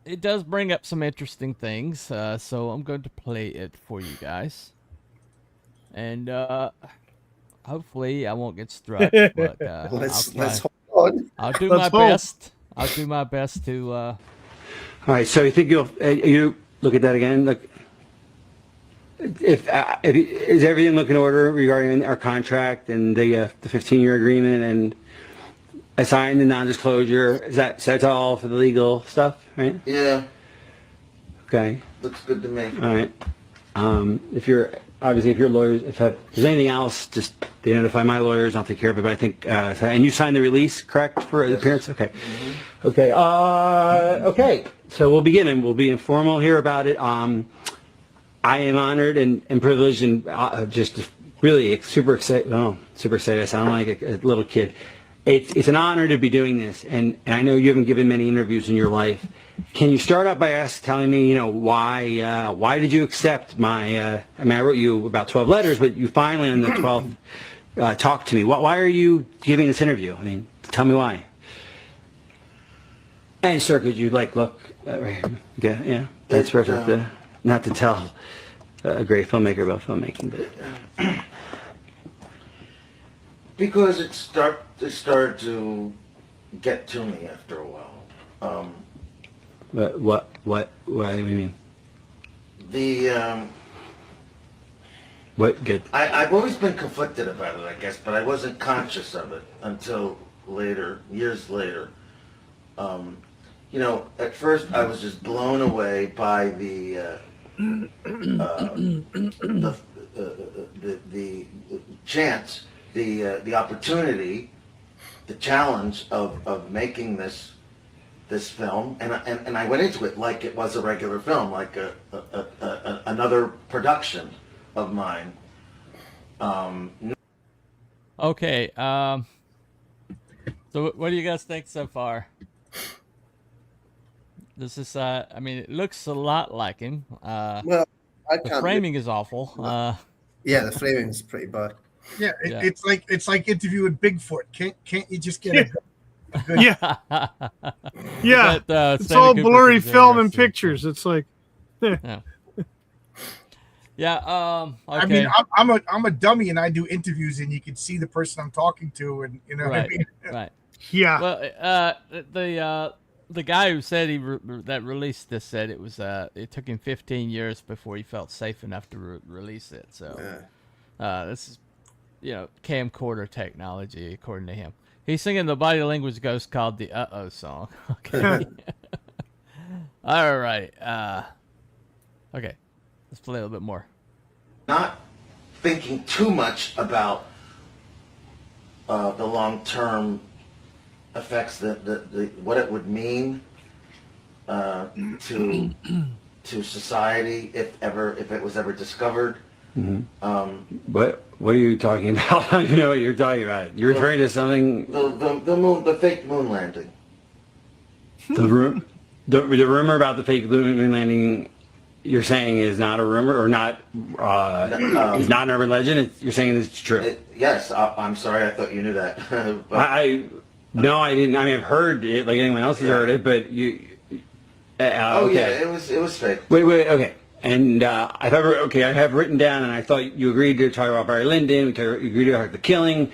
Speaker 1: it does bring up some interesting things. So I'm going to play it for you guys, and hopefully I won't get struck. But
Speaker 3: let's hold on.
Speaker 1: I'll do
Speaker 11: Let's
Speaker 1: my
Speaker 11: hope.
Speaker 1: best. I'll do my best to.
Speaker 12: All right. So you think you look at that again? Look, if is everything look in order regarding our contract and the 15-year agreement and I signed the non-disclosure? That's all for the legal stuff, right?
Speaker 13: Yeah,
Speaker 12: Okay.
Speaker 13: looks good to me.
Speaker 12: All right. If you're lawyers, if there's anything else, just they notify my lawyers. I'll take care of it. But I think, and you signed the release, correct, for the appearance? Okay.
Speaker 13: Mm-hmm.
Speaker 12: Okay. Okay. So we'll begin, and we'll be informal here about it. I am honored and privileged and just really super excited. Oh, super excited. I sound like a little kid. It's an honor to be doing this, and I know you haven't given many interviews in your life. Can you start out by telling me, why did you accept my? I wrote you about 12 letters, but you finally on the 12th talked to me. Why are you giving this interview? Tell me why. And sir, could you look? Right here? Yeah, that's perfect. Not to tell a great filmmaker about filmmaking, but
Speaker 13: Because it started to get to me after a while.
Speaker 12: But what do you mean? What good?
Speaker 13: I've always been conflicted about it, I guess, but I wasn't conscious of it until later, years later. At first I was just blown away by the chance, the opportunity, the challenge of making this film, and I went into it like it was a regular film, like another production of mine.
Speaker 1: Okay. So what do you guys think so far? This is it looks a lot like him.
Speaker 3: Well,
Speaker 1: the framing is awful.
Speaker 3: Yeah, the framing is pretty bad.
Speaker 6: Yeah, it's like interviewing Bigfoot. Can't you just get a good
Speaker 11: Yeah. Yeah.
Speaker 1: But,
Speaker 11: it's
Speaker 1: Stanley
Speaker 11: all
Speaker 1: Kubrick
Speaker 11: blurry
Speaker 1: is
Speaker 11: film and
Speaker 1: interesting.
Speaker 11: pictures. It's like
Speaker 1: Yeah. Yeah. Okay.
Speaker 6: I'm a dummy and I do interviews and you can see the person I'm talking to and you know what I mean.
Speaker 1: Right.
Speaker 11: Yeah.
Speaker 1: Well, the guy who said that released this said it took him 15 years before he felt safe enough to release it. So this is camcorder technology according to him. He's singing the Body Language Ghost called the Uh-Oh song. Okay. All right. Okay. Let's play a little bit more.
Speaker 13: Not thinking too much about the long-term effects, what it would mean to society if it was ever discovered.
Speaker 12: Mm-hmm. What are you talking about? I don't know what you're talking about. You're referring to something.
Speaker 13: The moon, the fake moon landing.
Speaker 12: The rumor about the fake moon landing. You're saying is not a rumor or not is not an urban legend. You're saying it's true.
Speaker 13: Yes, I'm sorry. I thought you knew that.
Speaker 12: No, I didn't. I've heard it like anyone else has heard it, but you. Okay.
Speaker 13: Yeah, it was fake.
Speaker 12: Wait, okay. And I have written down, and I thought you agreed to talk about Barry Lyndon. You agreed to talk about The Killing,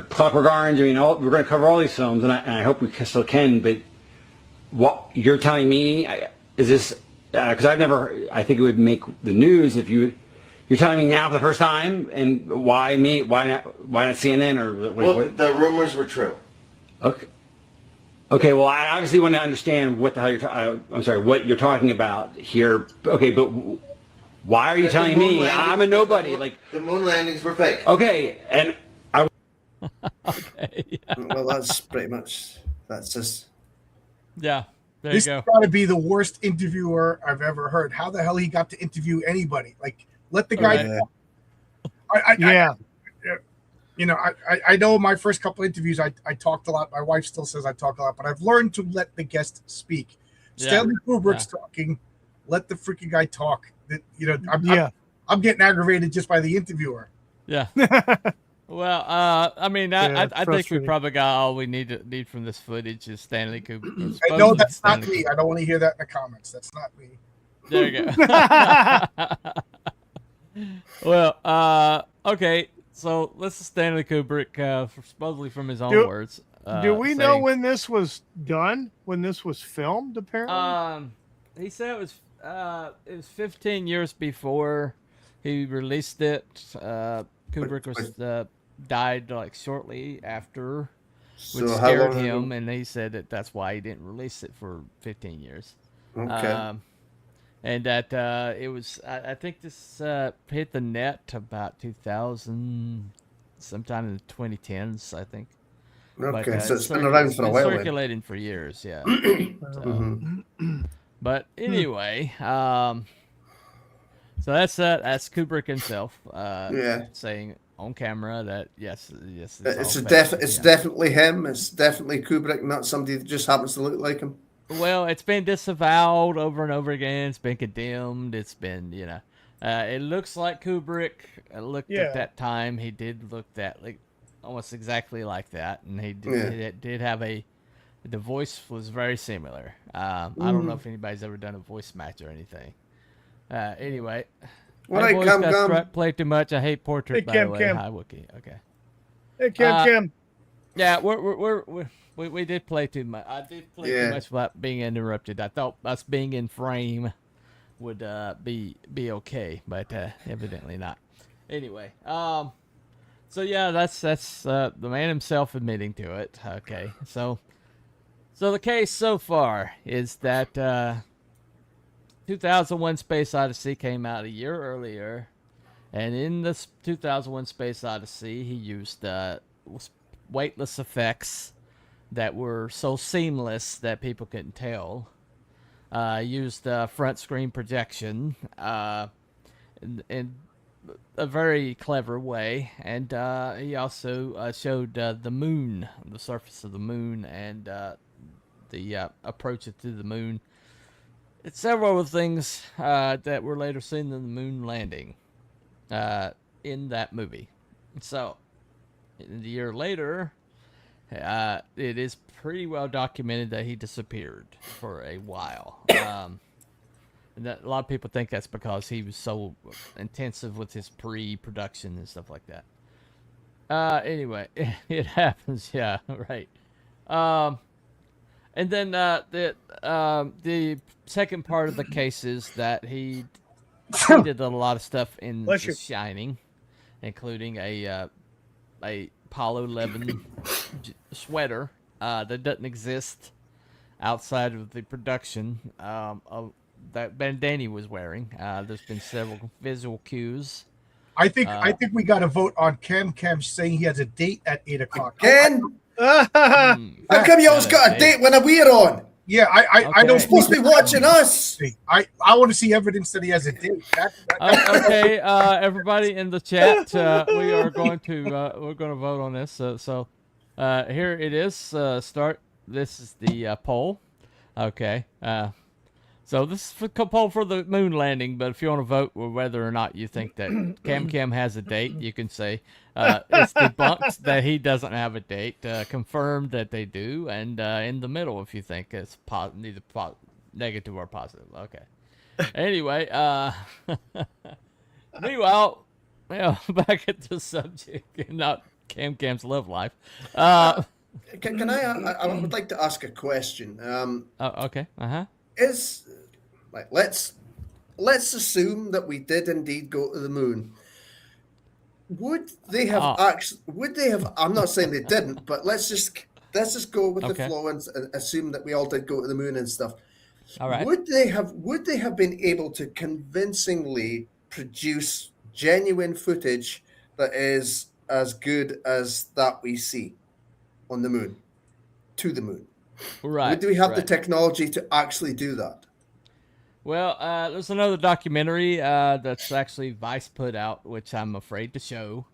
Speaker 12: Clockwork Orange. We're going to cover all these films, and I hope we still can. But what you're telling me, is this, because I think it would make the news if you're telling me now for the first time, and why me? Why not CNN or?
Speaker 13: Well, the rumors were true.
Speaker 12: Okay. Okay. Well, I obviously want to understand what the hell I'm sorry, what you're talking about here. Okay, but why are you telling me? I'm a nobody. Like
Speaker 13: the moon landings were fake.
Speaker 12: Okay, and I.
Speaker 1: Okay. Yeah.
Speaker 3: Well, that's pretty much. That's just.
Speaker 1: Yeah. There
Speaker 6: This
Speaker 1: you
Speaker 6: has
Speaker 1: go.
Speaker 6: got to be the worst interviewer I've ever heard. How the hell he got to interview anybody? Like, let the guy.
Speaker 11: Yeah.
Speaker 6: I know my first couple interviews, I talked a lot. My wife still says I talk a lot, but I've learned to let the guest speak.
Speaker 1: Yeah.
Speaker 6: Stanley Kubrick's talking. Let the freaking guy talk.
Speaker 11: Yeah.
Speaker 6: I'm getting aggravated just by the interviewer.
Speaker 1: Yeah. Well, I mean, I think we
Speaker 11: frustrating.
Speaker 1: probably got all we need from this footage is Stanley Kubrick.
Speaker 6: I know that's not me. I don't want to hear that in the comments. That's not me.
Speaker 1: There you go. Well, okay. So this is Stanley Kubrick, supposedly from his own words.
Speaker 11: Do we know when this was done? When this was filmed? Apparently,
Speaker 1: he said it was 15 years before he released it. Kubrick was died like shortly after, which scared him, and he said that's why he didn't release it for 15 years.
Speaker 3: Okay.
Speaker 1: And that it was, I think this hit the net about 2000, sometime in the 2010s, I think.
Speaker 3: Okay,
Speaker 1: But,
Speaker 3: so it's been around for a while.
Speaker 1: Circulating for years, yeah. But anyway, so that's Kubrick himself, saying on camera that yes,
Speaker 3: it's definitely him. It's definitely Kubrick, not somebody that just happens to look like him.
Speaker 1: Well, it's been disavowed over and over again. It's been condemned. It's been, it looks like Kubrick looked at that time. He did look like almost exactly like that, and he did have the voice was very similar. I don't know if anybody's ever done a voice match or anything. Anyway,
Speaker 3: all right, Cam.
Speaker 1: Play too much. I hate portrait. By the way, hi Wookie. Okay.
Speaker 11: Hey, Cam.
Speaker 1: Yeah, we did play too much. I did play too much without being interrupted. I thought us being in frame would be okay, but evidently not. Anyway, so yeah, that's the man himself admitting to it. Okay, so the case so far is that 2001: Space Odyssey came out a year earlier, and in this 2001: Space Odyssey, he used weightless effects that were so seamless that people couldn't tell. Used front screen projection in a very clever way, and he also showed the moon, the surface of the moon, and the approach to the moon. It's several of the things that were later seen in the moon landing in that movie. So, a year later, it is pretty well documented that he disappeared for a while. And that, a lot of people think that's because he was so intensive with his pre-production and stuff like that. Anyway, it happens, yeah, right. And then the second part of the case is that he did a lot of stuff in The Shining, including a Apollo 11 sweater that doesn't exist outside of the production of that Bandani was wearing. There's been several visual cues.
Speaker 6: I think we got to vote on Cam saying he has a date at 8 o'clock.
Speaker 3: Ken, how come you always got a date when we're on?
Speaker 6: Yeah, I don't
Speaker 3: supposed to be watching us.
Speaker 6: I want to see evidence that he has a date.
Speaker 1: Okay, everybody in the chat, we are going to vote on this. So here it is. Start. This is the poll. Okay. So this is for poll for the moon landing, but if you want to vote whether or not you think that Cam has a date, you can say it's debunked that he doesn't have a date, confirmed that they do, and in the middle if you think it's neither negative or positive. Okay. Anyway, meanwhile, back at the subject, not Cam's love life.
Speaker 3: Can I would like to ask a question.
Speaker 1: Oh, okay.
Speaker 3: Is like let's assume that we did indeed go to the moon. Would they have actually? Would they have? I'm not saying they didn't, but let's just go with the flow and assume that we all did go to the moon and stuff.
Speaker 1: All right.
Speaker 3: Would they have been able to convincingly produce genuine footage that is as good as that we see on the moon, to the moon?
Speaker 1: Right.
Speaker 3: Would we have the technology to actually do that?
Speaker 1: Well, there's another documentary that's actually Vice put out, which I'm afraid to show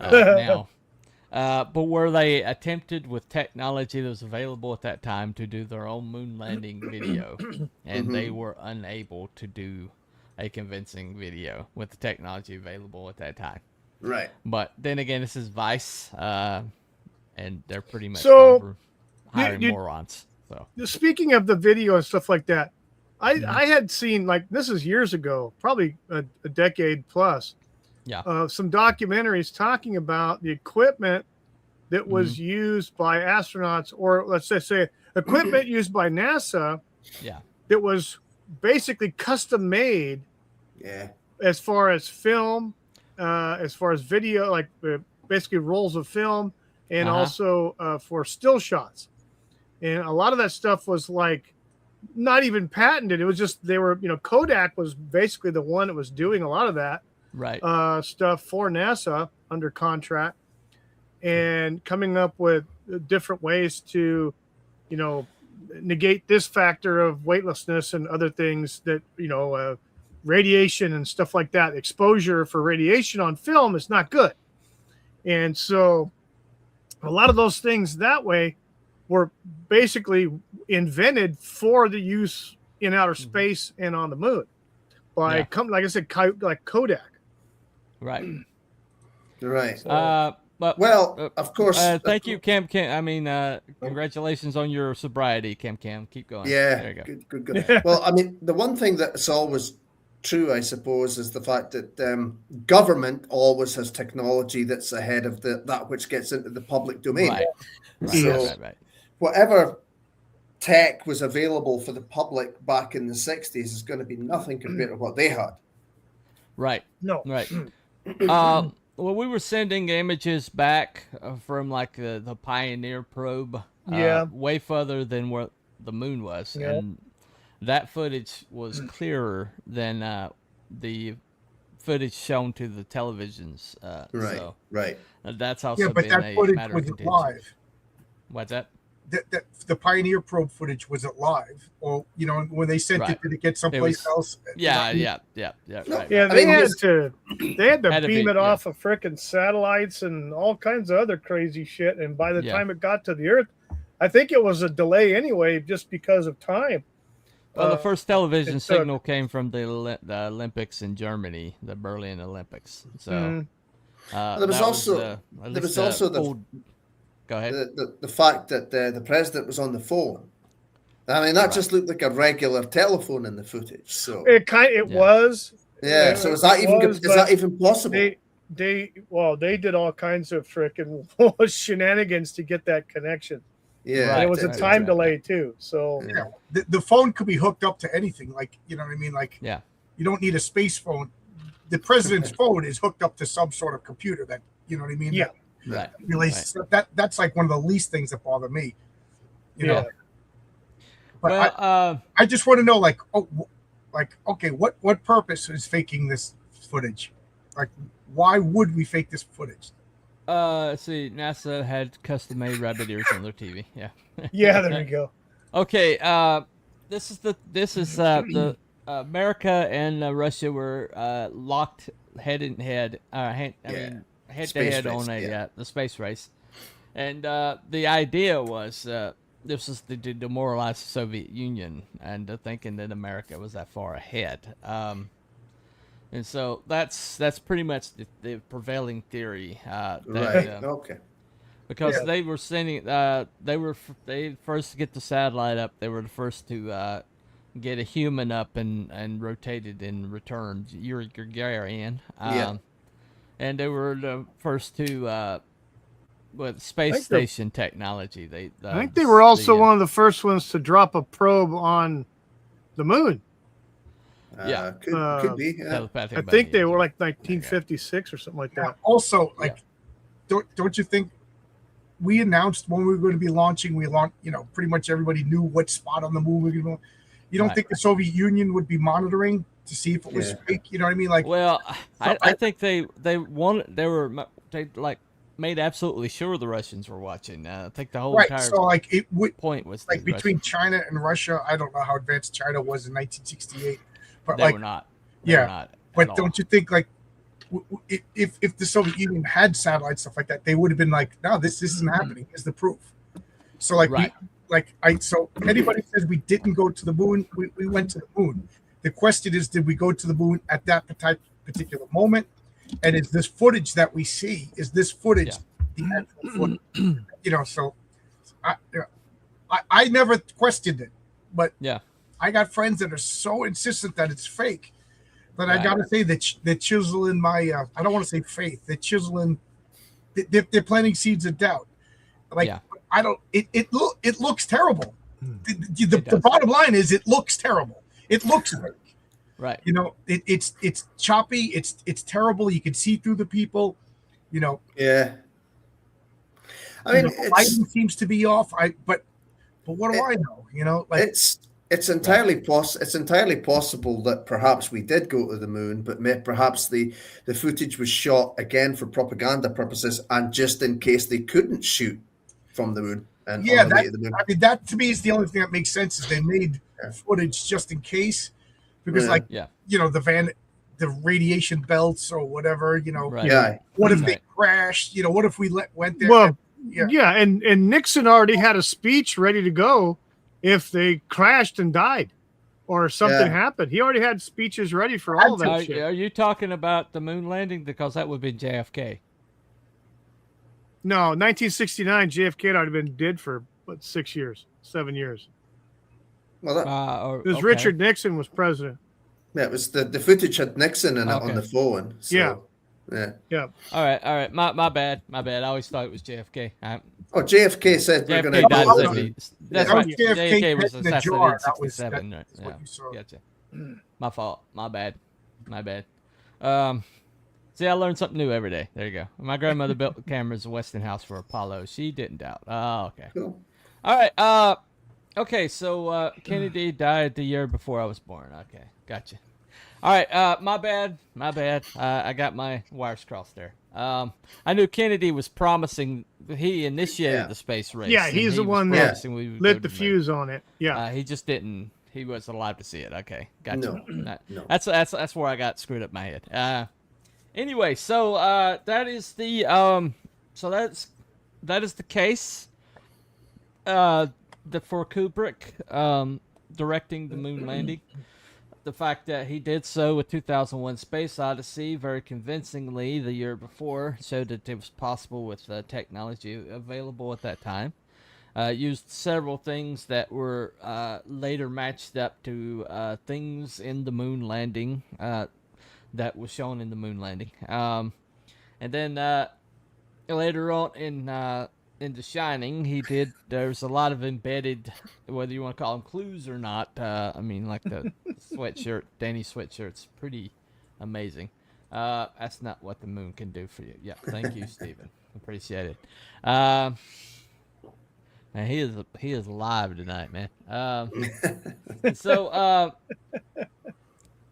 Speaker 1: now. But where they attempted with technology that was available at that time to do their own moon landing video, and they were unable to do a convincing video with the technology available at that time.
Speaker 3: Right.
Speaker 1: But then again, this is Vice, and they're pretty much hiring morons. So
Speaker 11: speaking of the video and stuff like that, I had seen, like, this is years ago, probably a decade plus.
Speaker 1: Yeah.
Speaker 11: Some documentaries talking about the equipment that was used by astronauts, or let's just say equipment used by NASA.
Speaker 1: Yeah.
Speaker 11: That was basically custom made.
Speaker 3: Yeah.
Speaker 11: As far as film, as far as video, like basically rolls of film, and also for still shots. And a lot of that stuff was like not even patented. It was just Kodak was basically the one that was doing a lot of that stuff for NASA under contract, and coming up with different ways to, negate this factor of weightlessness and other things that, radiation and stuff like that. Exposure for radiation on film is not good. And so a lot of those things that way were basically invented for the use in outer space and on the moon by, like I said, like Kodak.
Speaker 1: Right.
Speaker 3: Right.
Speaker 1: But
Speaker 3: of course.
Speaker 1: Thank you, Cam. I mean, congratulations on your sobriety, Cam. Keep going.
Speaker 3: Yeah.
Speaker 1: There you go.
Speaker 3: Good. Well, I mean, the one thing that's always true, I suppose, is the fact that government always has technology that's ahead of that which gets into the public domain.
Speaker 1: Right.
Speaker 3: So whatever tech was available for the public back in the 60s is going to be nothing compared to what they had.
Speaker 1: Right.
Speaker 11: No.
Speaker 1: Right. Well, we were sending images back from like the Pioneer probe, way further than where the moon was, and that footage was clearer than the footage shown to the televisions.
Speaker 3: Right.
Speaker 1: That's also
Speaker 6: but
Speaker 1: been
Speaker 6: that
Speaker 1: a
Speaker 6: footage
Speaker 1: matter of
Speaker 6: wasn't
Speaker 1: contention.
Speaker 6: live.
Speaker 1: What's that?
Speaker 6: The Pioneer probe footage wasn't live, or when they sent it, did it get someplace else?
Speaker 1: Yeah.
Speaker 11: Yeah,
Speaker 1: Right.
Speaker 11: they had to beam it off of frickin' satellites and all kinds of other crazy shit. And by the time it got to the Earth, I think it was a delay anyway, just because of time.
Speaker 1: Well, the first television signal came from the Olympics in Germany, the Berlin Olympics. So
Speaker 3: there was also
Speaker 1: Go ahead.
Speaker 3: The fact that the president was on the phone. I mean, that just looked like a regular telephone in the footage. So
Speaker 11: it was.
Speaker 3: Yeah. So is that even possible?
Speaker 11: They did all kinds of frickin' shenanigans to get that connection.
Speaker 3: Yeah.
Speaker 11: And it was a time delay too. So
Speaker 6: the phone could be hooked up to anything. Like, you know what I mean? Like, you don't need a space phone. The president's phone is hooked up to some sort of computer that, you know what I mean?
Speaker 11: Yeah.
Speaker 1: Right.
Speaker 6: Really, that's like one of the least things that bother me. You know. But I just want to know, okay, what purpose is faking this footage? Like, why would we fake this footage?
Speaker 1: Let's see, NASA had custom-made rabbit ears on their TV. Yeah.
Speaker 11: Yeah, there we go.
Speaker 1: Okay, this is the America and Russia were locked head to head on the space race, and the idea was this was to demoralize the Soviet Union, and thinking that America was that far ahead. And so that's pretty much the prevailing theory.
Speaker 3: Okay.
Speaker 1: Because they were sending, they first to get the satellite up. They were the first to get a human up and rotated in return. Yuri Gagarin. And they were the first to with space station technology.
Speaker 11: I think they were also one of the first ones to drop a probe on the moon.
Speaker 3: Could be. Yeah.
Speaker 11: I think they were like 1956 or something like that.
Speaker 6: Also, like, don't you think we announced when we were going to be launching? We launched, pretty much everybody knew what spot on the moon we were going to. You don't think the Soviet Union would be monitoring to see if it was fake? You know what I mean? Like,
Speaker 1: well, I think they made absolutely sure the Russians were watching. I think the whole entire
Speaker 6: point was like between China and Russia. I don't know how advanced China was in 1968, but
Speaker 1: they were not. They were not
Speaker 6: but don't you think like if the Soviet Union had satellites, stuff like that, they would have been like, no, this isn't happening. Is the proof? So like so anybody says we didn't go to the moon, we went to the moon. The question is, did we go to the moon at that particular moment? And is this footage that we see, is this footage the actual footage? So I never questioned it, but I got friends that are so insistent that it's fake that I got to say that they're chiseling my, I don't want to say faith, they're chiseling, they're planting seeds of doubt. Like, I don't, it looks terrible. The bottom line is it looks terrible. It looks fake.
Speaker 1: Right.
Speaker 6: It's choppy. It's terrible. You can see through the people.
Speaker 3: Yeah. I mean,
Speaker 6: the lighting seems to be off. But what do I know? Like
Speaker 3: it's entirely possible that perhaps we did go to the moon, but perhaps the footage was shot again for propaganda purposes, and just in case they couldn't shoot from the moon. And on the way to the moon.
Speaker 6: I mean, that to me is the only thing that makes sense. Is they made footage just in case. Because the radiation belts or whatever, what if they crashed? What if we went there?
Speaker 11: Well, and Nixon already had a speech ready to go if they crashed and died or something happened. He already had speeches ready for all of that shit.
Speaker 1: Are you talking about the moon landing? Because that would be JFK.
Speaker 11: No, 1969, JFK had already been dead for 7 years.
Speaker 3: Well,
Speaker 11: it was Richard Nixon was president.
Speaker 3: Yeah, it was the footage had Nixon in it on the phone. So,
Speaker 11: yeah.
Speaker 1: All right. My bad. I always thought it was JFK.
Speaker 3: JFK said we're going to.
Speaker 1: That's right. JFK was assassinated in '67. Right? Yeah. Gotcha. My fault. My bad. See, I learned something new every day. There you go. My grandmother built the cameras in Westinghouse for Apollo. She didn't doubt. Oh, okay. Cool. All right. Okay, so Kennedy died the year before I was born. Okay, gotcha. All right, my bad. I got my wires crossed there. I knew Kennedy was promising. He initiated the space race.
Speaker 11: Yeah, he's the one that lit the fuse on it. Yeah,
Speaker 1: he just didn't. He wasn't alive to see it. Okay, gotcha.
Speaker 3: No.
Speaker 1: That's where I got screwed up my head. Anyway, so that is the that is the case. For Kubrick directing the moon landing, the fact that he did so with 2001 Space Odyssey very convincingly the year before showed that it was possible with the technology available at that time. Used several things that were later matched up to things in the moon landing that was shown in the moon landing. And then later on in The Shining, there's a lot of embedded, whether you want to call them clues or not. I mean, like the sweatshirt, Danny's sweatshirt's pretty amazing. That's not what the moon can do for you. Yeah, thank you, Stephen. Appreciate it. Man, he is live tonight, man.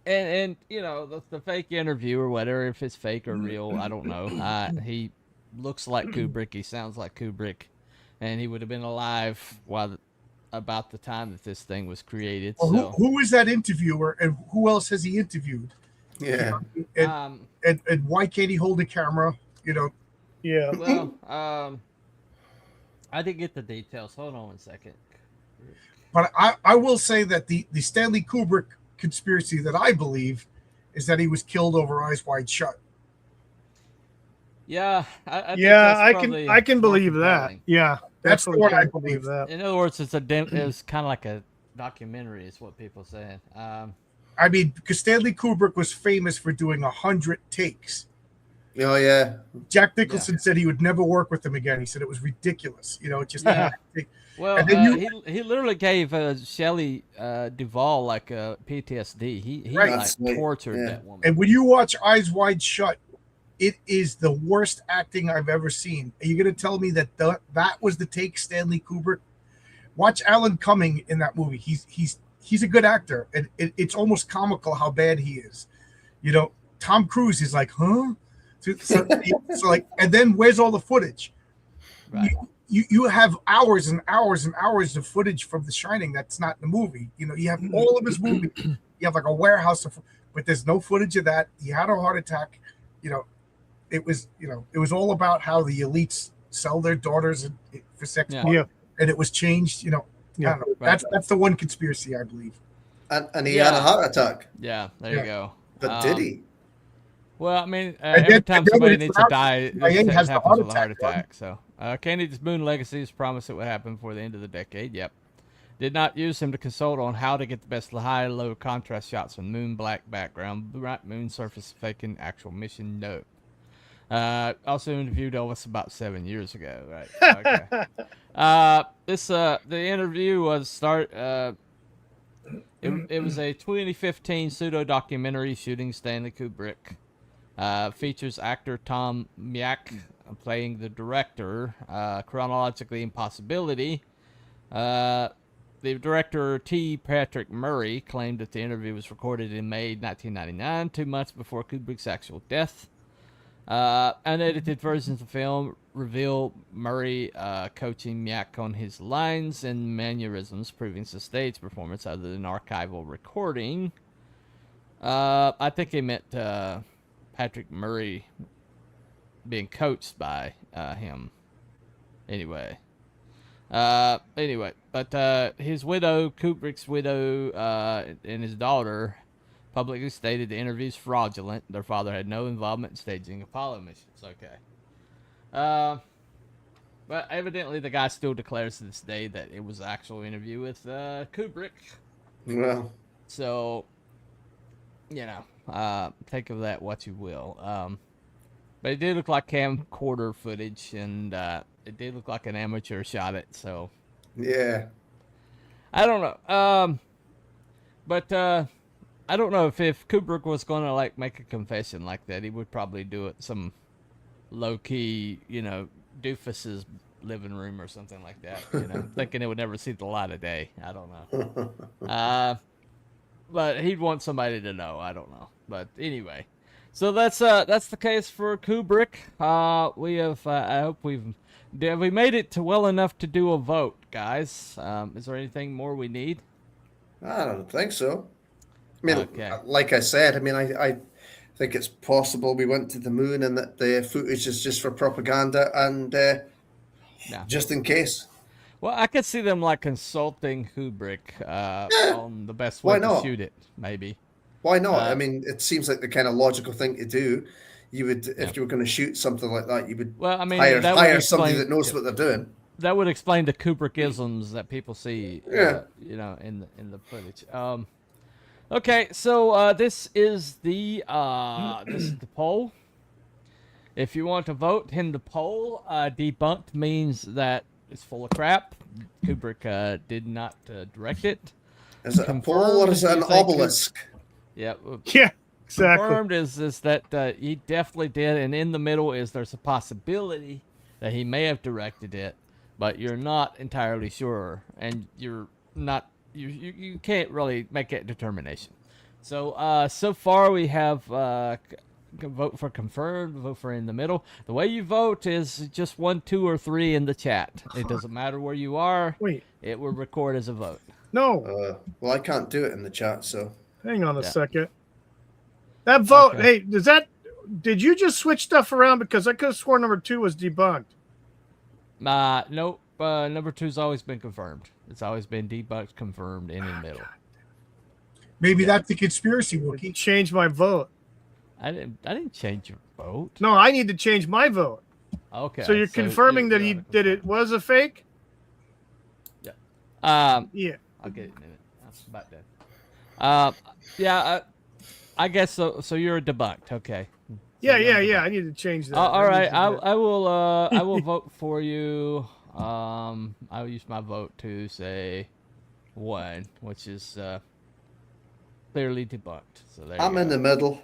Speaker 1: And the fake interview or whatever, if it's fake or real, I don't know. He looks like Kubrick. He sounds like Kubrick, and he would have been alive about the time that this thing was created.
Speaker 6: Well,
Speaker 1: so
Speaker 6: who is that interviewer, and who else has he interviewed?
Speaker 3: Yeah,
Speaker 6: and why can't he hold a camera?
Speaker 11: Yeah.
Speaker 1: Well, I didn't get the details. Hold on 1 second.
Speaker 6: But I will say that the Stanley Kubrick conspiracy that I believe is that he was killed over Eyes Wide Shut.
Speaker 1: Yeah,
Speaker 11: I can believe that. Yeah,
Speaker 6: that's the one I believe
Speaker 11: that.
Speaker 1: In other words, it's kind of like a documentary, is what people saying.
Speaker 6: I mean, because Stanley Kubrick was famous for doing 100 takes.
Speaker 3: Oh yeah.
Speaker 6: Jack Nicholson said he would never work with him again. He said it was ridiculous. You know, it just
Speaker 1: Well,
Speaker 6: and then
Speaker 1: he literally gave Shelley Duvall like PTSD. He
Speaker 6: Right.
Speaker 1: like tortured that woman.
Speaker 6: And when you watch Eyes Wide Shut, it is the worst acting I've ever seen. Are you going to tell me that that was the take Stanley Kubrick? Watch Alan Cumming in that movie. He's a good actor, and it's almost comical how bad he is. You know, Tom Cruise is like, huh? So like, and then where's all the footage?
Speaker 1: Right.
Speaker 6: You have hours and hours and hours of footage from The Shining that's not in the movie. You know, you have all of his movie. You have like a warehouse but there's no footage of that. He had a heart attack. You know, it was all about how the elites sell their daughters for sex.
Speaker 11: Yeah.
Speaker 6: And it was changed. You know, I don't know.
Speaker 1: Right.
Speaker 6: That's the one conspiracy I believe.
Speaker 3: And he had a heart attack.
Speaker 1: Yeah, there you go.
Speaker 3: But did he?
Speaker 1: Well, I mean, every time somebody needs to die, it
Speaker 6: has
Speaker 1: happens with a heart attack. So, Kennedy's moon legacies promised it would happen before the end of the decade. Yep. Did not use him to consult on how to get the best high-low contrast shots from moon black background, bright moon surface faking actual mission. No. Also interviewed Elvis about 7 years ago. Right. Okay. The interview was it was a 2015 pseudo documentary shooting Stanley Kubrick. Features actor Tom Myak playing the director. Chronologically impossibility. The director T. Patrick Murray claimed that the interview was recorded in May 1999, 2 months before Kubrick's actual death. Unedited versions of the film reveal Murray coaching Myak on his lines and mannerisms, proving it's a stage performance other than archival recording. I think he meant Patrick Murray being coached by him. Anyway, but his widow, Kubrick's widow, and his daughter publicly stated the interview's fraudulent. Their father had no involvement in staging Apollo missions. Okay. But evidently the guy still declares to this day that it was an actual interview with Kubrick.
Speaker 3: Well.
Speaker 1: So, you know, think of that what you will. But it did look like camcorder footage, and it did look like an amateur shot it, so.
Speaker 3: Yeah.
Speaker 1: I don't know. But I don't know if Kubrick was going to, like, make a confession like that, he would probably do it some low-key, you know, doofus's living room or something like that, you know, thinking it would never see the light of day. I don't know. But he'd want somebody to know. I don't know. But anyway, so that's the case for Kubrick. We have, I hope we made it to well enough to do a vote, guys. Is there anything more we need?
Speaker 3: I don't think so. I mean,
Speaker 1: okay.
Speaker 3: Like I said, I mean, I think it's possible we went to the moon and that the footage is just for propaganda and just in case.
Speaker 1: Well, I could see them like consulting Kubrick on the best way to shoot it, maybe.
Speaker 3: Why not? I mean, it seems like the kind of logical thing to do. You would, if you were going to shoot something like that, you would hire somebody that knows what they're doing.
Speaker 1: That would explain the Kubrickisms that people see, you know, in the footage. Okay, so this is the poll. If you want to vote in the poll, debunked means that it's full of crap. Kubrick did not direct it.
Speaker 3: Is it a poll or is it an obelisk?
Speaker 1: Yeah,
Speaker 11: exactly.
Speaker 1: Confirmed is that he definitely did, and in the middle is there's a possibility that he may have directed it, but you're not entirely sure, and you're not you can't really make that determination. So so far we have vote for confirmed, vote for in the middle. The way you vote is just 1, 2, or 3 in the chat. It doesn't matter where you are.
Speaker 11: Wait,
Speaker 1: it will record as a vote.
Speaker 11: No.
Speaker 3: Well, I can't do it in the chat, so
Speaker 11: hang on a second. That vote.
Speaker 1: Okay.
Speaker 11: Hey, did you just switch stuff around? Because I could have sworn number 2 was debunked.
Speaker 1: Nope. Number 2's always been confirmed. It's always been debunked, confirmed, in the middle.
Speaker 6: Maybe that's the conspiracy, Wookie.
Speaker 11: Change my vote.
Speaker 1: I didn't change your vote.
Speaker 11: No, I need to change my vote.
Speaker 1: Okay.
Speaker 11: So you're confirming that it was a fake?
Speaker 1: Yeah.
Speaker 11: Yeah.
Speaker 1: I'll get it in a minute. That's about done. Yeah. I guess so. So you're debunked. Okay.
Speaker 11: Yeah. I need to change that.
Speaker 1: All right,
Speaker 11: I
Speaker 1: I will vote for you. I'll use my vote to say 1, which is clearly debunked. So there
Speaker 3: I'm
Speaker 1: you
Speaker 3: in
Speaker 1: go.
Speaker 3: the middle.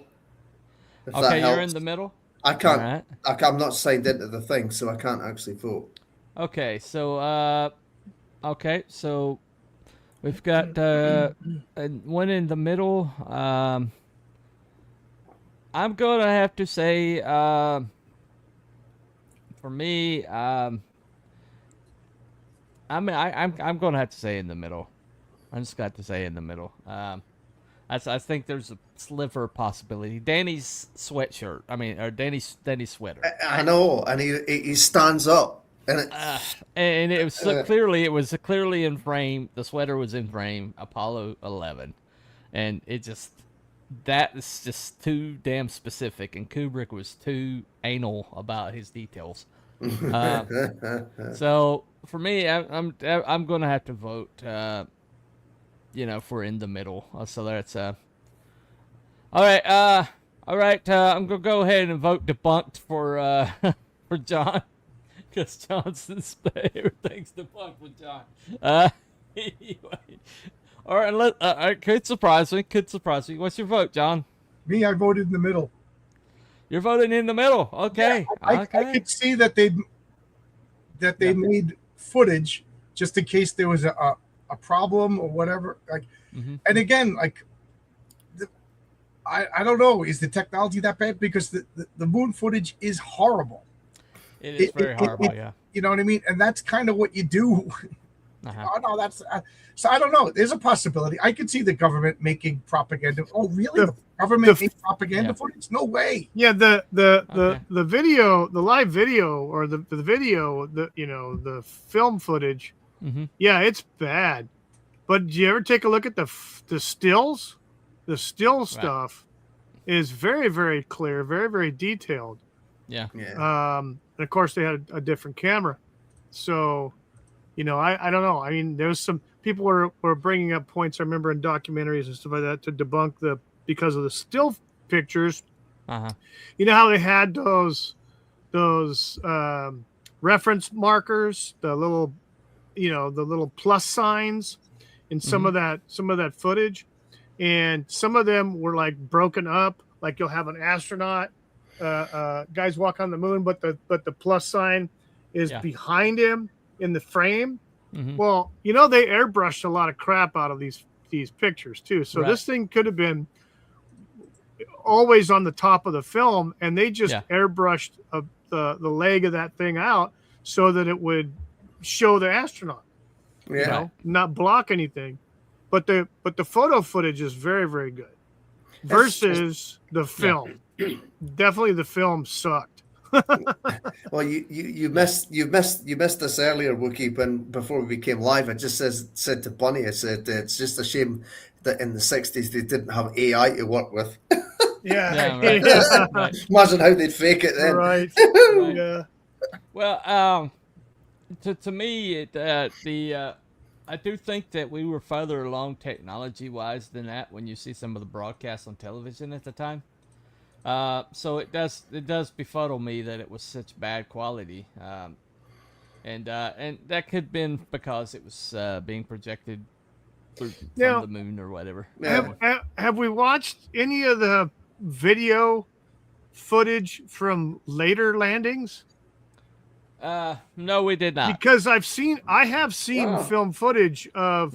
Speaker 3: If that
Speaker 1: Okay, you're
Speaker 3: helps.
Speaker 1: in the middle.
Speaker 3: I can't.
Speaker 1: All right.
Speaker 3: I'm not signed into the thing, so I can't actually vote.
Speaker 1: Okay, so we've got one in the middle. I'm gonna have to say, for me, I'm gonna have to say in the middle. I just got to say in the middle. I think there's a sliver of possibility. Danny's sweatshirt. I mean, or Danny's sweater.
Speaker 3: I know, and he stands up, and
Speaker 1: and it was clearly in frame. The sweater was in frame. Apollo 11, and that is just too damn specific. And Kubrick was too anal about his details. So for me, I'm gonna have to vote. For in the middle. So that's all right. I'm gonna go ahead and vote debunked for for John, because Johnson's everything's debunked with John. Anyway. All right. Could surprise me. What's your vote, John?
Speaker 6: Me, I voted in the middle.
Speaker 1: You're voting in the middle. Okay.
Speaker 6: Yeah, I could see that they made footage just in case there was a problem or whatever. Like, and again, like, I don't know, is the technology that bad? Because the moon footage is horrible.
Speaker 1: It is very horrible. Yeah.
Speaker 6: You know what I mean? And that's kind of what you do. Oh no, that's so I don't know. There's a possibility. I could see the government making propaganda. Oh, really? The government made propaganda footage? No way.
Speaker 11: Yeah, the video, the live video, or the video, the film footage. Yeah, it's bad. But did you ever take a look at the stills? The still stuff is very, very clear, very, very detailed.
Speaker 1: Yeah.
Speaker 11: And of course, they had a different camera, so. I don't know. I mean, there's some people were bringing up points I remember in documentaries and stuff like that to debunk because of the still pictures. You know how they had those reference markers, the little plus signs in some of that footage, and some of them were like broken up. Like you'll have an astronaut, guys walk on the moon, but the plus sign is behind him in the frame. Well, they airbrushed a lot of crap out of these pictures too. So this thing could have been always on the top of the film, and they just airbrushed the leg of that thing out so that it would show the astronaut. Not block anything. But the photo footage is very, very good versus the film. Definitely the film sucked.
Speaker 3: Well, you missed this earlier, Wookie, before we became live. I just said to Bunny, I said it's just a shame that in the 60s they didn't have AI to work with.
Speaker 1: Right.
Speaker 3: Imagine how they'd fake it then.
Speaker 11: Right. Yeah.
Speaker 1: Well, to me, I do think that we were further along technology-wise than that when you see some of the broadcasts on television at the time. So it does befuddle me that it was such bad quality, and that could have been because it was being projected from the moon or whatever.
Speaker 11: Have we watched any of the video footage from later landings?
Speaker 1: No, we did not.
Speaker 11: Because I have seen film footage of.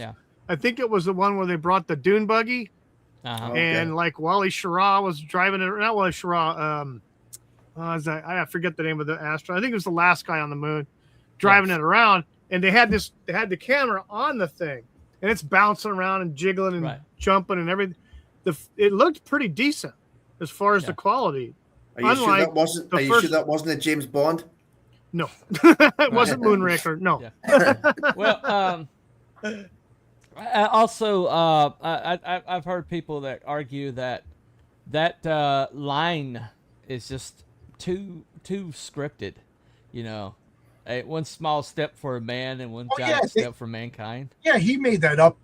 Speaker 11: I think it was the one where they brought the dune buggy. And like Wally Schirra was driving it. Not Wally Schirra. I forget the name of the astronaut. I think it was the last guy on the moon driving it around. And they had the camera on the thing, and it's bouncing around and jiggling and jumping and everything. It looked pretty decent as far as the quality.
Speaker 3: Are you sure that wasn't a James Bond?
Speaker 11: No, it wasn't Moonraker. No.
Speaker 1: Well, also, I've heard people that argue that line is just too scripted. One small step for a man and one giant step for mankind.
Speaker 6: Yeah, he made that up.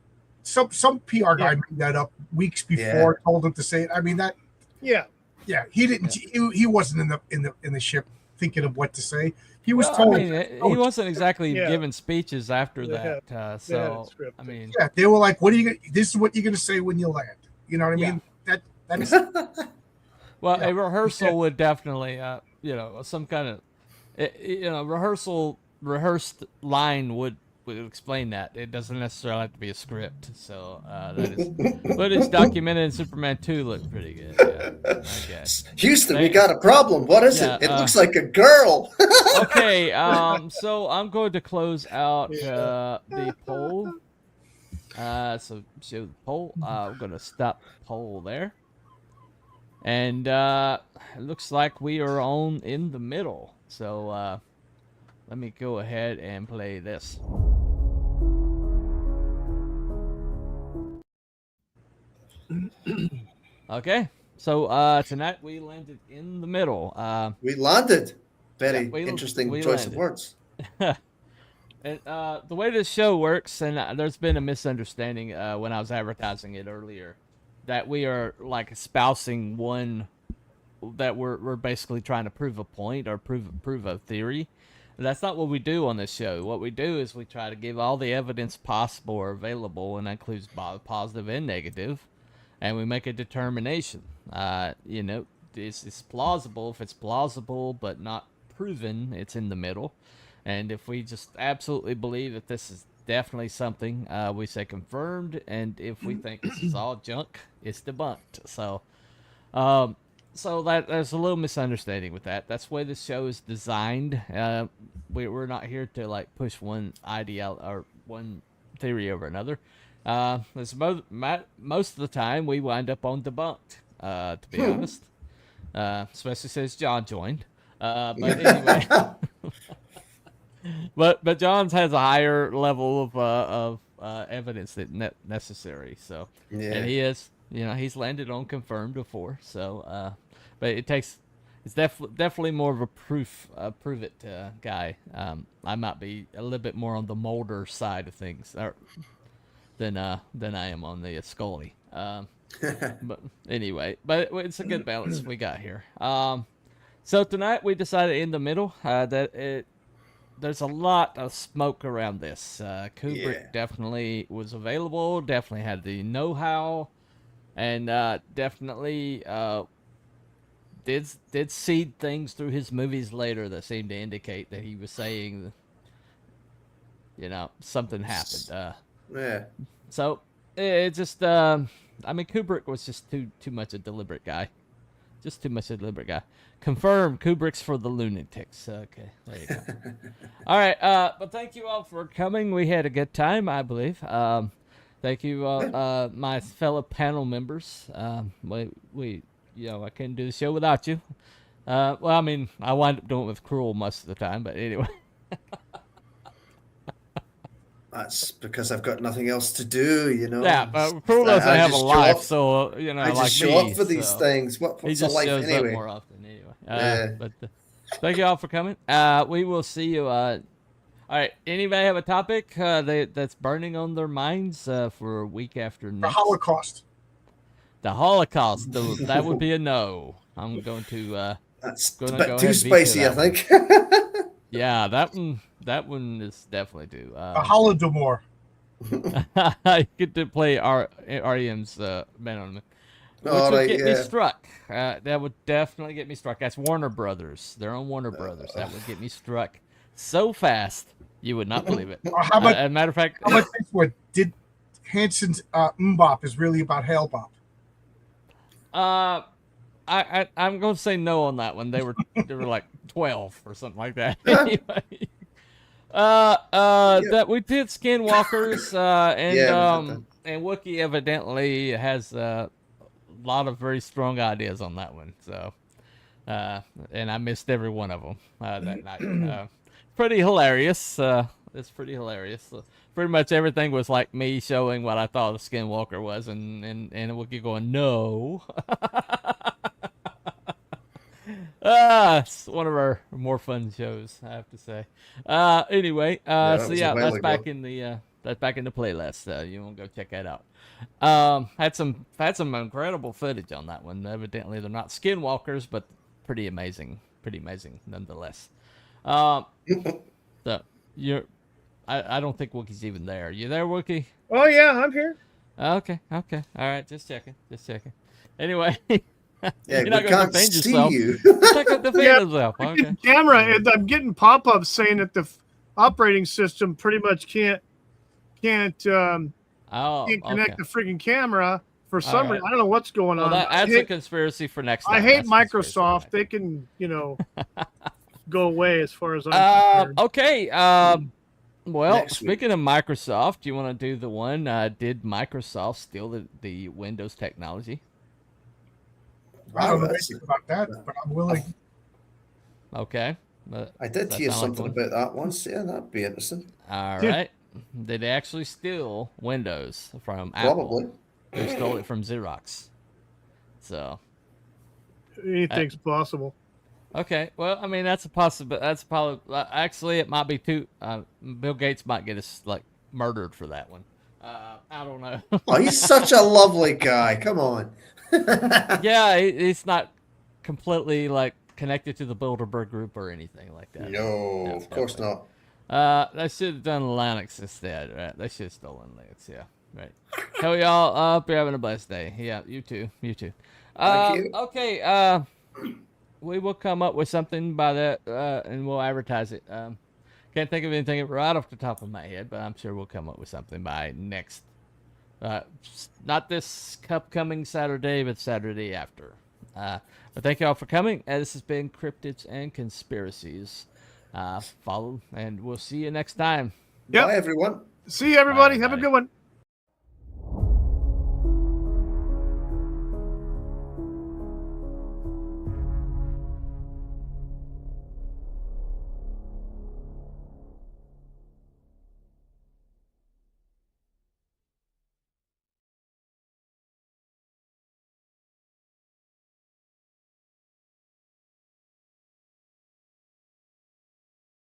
Speaker 6: Some PR guy made that up weeks before. Told him to say it. I mean that.
Speaker 11: Yeah.
Speaker 6: Yeah, he didn't. He wasn't in the ship thinking of what to say. He was
Speaker 1: Well,
Speaker 6: told.
Speaker 1: I mean, he wasn't exactly
Speaker 11: Yeah.
Speaker 1: giving speeches after
Speaker 11: They had-
Speaker 1: that.
Speaker 11: they had it
Speaker 1: So,
Speaker 11: scripted.
Speaker 1: I mean,
Speaker 6: Yeah, they were like, "What are you? This is what you're going to say when you land." You know what I
Speaker 1: Yeah.
Speaker 6: mean? That's
Speaker 1: well,
Speaker 6: Yeah.
Speaker 1: a rehearsal would definitely, some kind of, rehearsed line would explain that. It doesn't necessarily have to be a script. So that is footage documented in Superman 2 looked pretty good. Yeah, I guess.
Speaker 3: Houston, we got a problem. What is
Speaker 1: Yeah,
Speaker 3: it? It looks like a girl.
Speaker 1: Okay, so I'm going to close out the poll. So show the poll. I'm gonna stop the poll there. And it looks like we are on in the middle. So let me go ahead and play this. Okay, so tonight we landed in the middle.
Speaker 3: We landed. Very
Speaker 1: Yeah,
Speaker 3: interesting
Speaker 1: we
Speaker 3: choice
Speaker 1: landed.
Speaker 3: of words.
Speaker 1: And the way this show works, and there's been a misunderstanding when I was advertising it earlier, that we are like espousing one, that we're basically trying to prove a point or prove a theory. That's not what we do on this show. What we do is we try to give all the evidence possible or available, and that includes positive and negative, and we make a determination. It's plausible. If it's plausible but not proven, it's in the middle. And if we just absolutely believe that this is definitely something, we say confirmed. And if we think this is all junk, it's debunked. So, so that there's a little misunderstanding with that. That's the way this show is designed. We're not here to like push one idea or one theory over another. Most of the time, we wind up on debunked. To be honest, especially since John joined. But anyway. But John's has a higher level of evidence that necessary. So,
Speaker 3: Yeah.
Speaker 1: and he is, he's landed on confirmed before. So, but it's definitely more of a prove it guy. I might be a little bit more on the Mulder side of things, than I am on the Scully. But anyway, but it's a good balance we got here. So tonight we decided in the middle that there's a lot of smoke around this. Kubrick definitely was available, definitely had the know-how, and definitely did seed things through his movies later that seemed to indicate that he was saying, something happened.
Speaker 3: Yeah.
Speaker 1: So it just, Kubrick was just too much a deliberate guy. Just too much a deliberate guy. Confirmed, Kubrick's for the lunatics. Okay, there you go. All right, but thank you all for coming. We had a good time, I believe. Thank you, my fellow panel members. We I couldn't do the show without you. I wind up doing it with Cruel most of the time, but anyway.
Speaker 3: That's because I've got nothing else to do,
Speaker 1: Yeah, but Cruel doesn't have a life, so
Speaker 3: I just show up for these things. What's a life
Speaker 1: shows
Speaker 3: anyway?
Speaker 1: up more often anyway. But thank you all for coming. We will see you. All right. Anybody have a topic that's burning on their minds for a week after next?
Speaker 6: The Holocaust.
Speaker 1: The Holocaust. That would be a no. I'm going to.
Speaker 3: That's
Speaker 1: a
Speaker 3: bit too spicy, I think.
Speaker 1: Yeah, that one is definitely too.
Speaker 6: The Holodomor.
Speaker 1: I get to play REM's Man on the Moon. Which would get me struck. That would definitely get me struck. That's Warner Brothers. They're on Warner Brothers. That would get me struck so fast you would not believe it.
Speaker 6: How about,
Speaker 1: as a matter of fact,
Speaker 6: how about this one? Did Hanson's Mbop is really about Hale Bop?
Speaker 1: I'm going to say no on that one. They were like 12 or something like that. Anyway, that we did Skinwalkers, and Wookiee evidently has a lot of very strong ideas on that one. So, and I missed every one of them that night. Pretty hilarious. It's pretty hilarious. Pretty much everything was like me showing what I thought a Skinwalker was, and Wookiee going no. It's one of our more fun shows, I have to say. Anyway, that's back in the That's back in the playlist. So you want to go check that out. Had some incredible footage on that one. Evidently, they're not skinwalkers, but pretty amazing nonetheless. So I don't think Wookie's even there. You there, Wookie?
Speaker 11: Oh yeah, I'm here.
Speaker 1: Okay. All right, just checking. Anyway,
Speaker 3: Yeah,
Speaker 1: you're not
Speaker 3: we
Speaker 1: going to
Speaker 3: can't
Speaker 1: defend
Speaker 3: see
Speaker 1: yourself.
Speaker 3: you.
Speaker 1: You're not going to defend yourself. Okay.
Speaker 11: Camera, and I'm getting pop-ups saying that the operating system pretty much can't connect the freaking camera for some reason. I don't know what's going on.
Speaker 1: That's a conspiracy for next time.
Speaker 11: I hate Microsoft. They can, go away as far as I'm concerned.
Speaker 1: Okay. Well, speaking of Microsoft, do you want to do the one? Did Microsoft steal the Windows technology?
Speaker 6: I don't know anything about that, but I'm willing.
Speaker 1: Okay.
Speaker 3: I did hear something about that once. Yeah, that'd be interesting.
Speaker 1: All right. Did they actually steal Windows from Apple?
Speaker 3: Probably.
Speaker 1: They stole it from Xerox. So.
Speaker 11: Anything's possible.
Speaker 1: Okay. Well, I mean, that's a possibility. That's probably actually it might be too. Bill Gates might get us murdered for that one. I don't know.
Speaker 3: Oh, he's such a lovely guy. Come on.
Speaker 1: Yeah, he's not completely connected to the Bilderberg group or anything like that.
Speaker 3: No, of course not.
Speaker 1: They should have done Linux instead, right? They should have stolen Linux, yeah. Right. Tell y'all, hope you're having a blessed day. Yeah, you too.
Speaker 3: Thank you.
Speaker 1: Okay, we will come up with something by that, and we'll advertise it. Can't think of anything right off the top of my head, but I'm sure we'll come up with something by next, not this upcoming Saturday, but Saturday after. But thank you all for coming. This has been Cryptids and Conspiracies. Follow, and we'll see you next time.
Speaker 3: Bye, everyone.
Speaker 11: See you, everybody.
Speaker 1: Bye,
Speaker 11: Have a good one.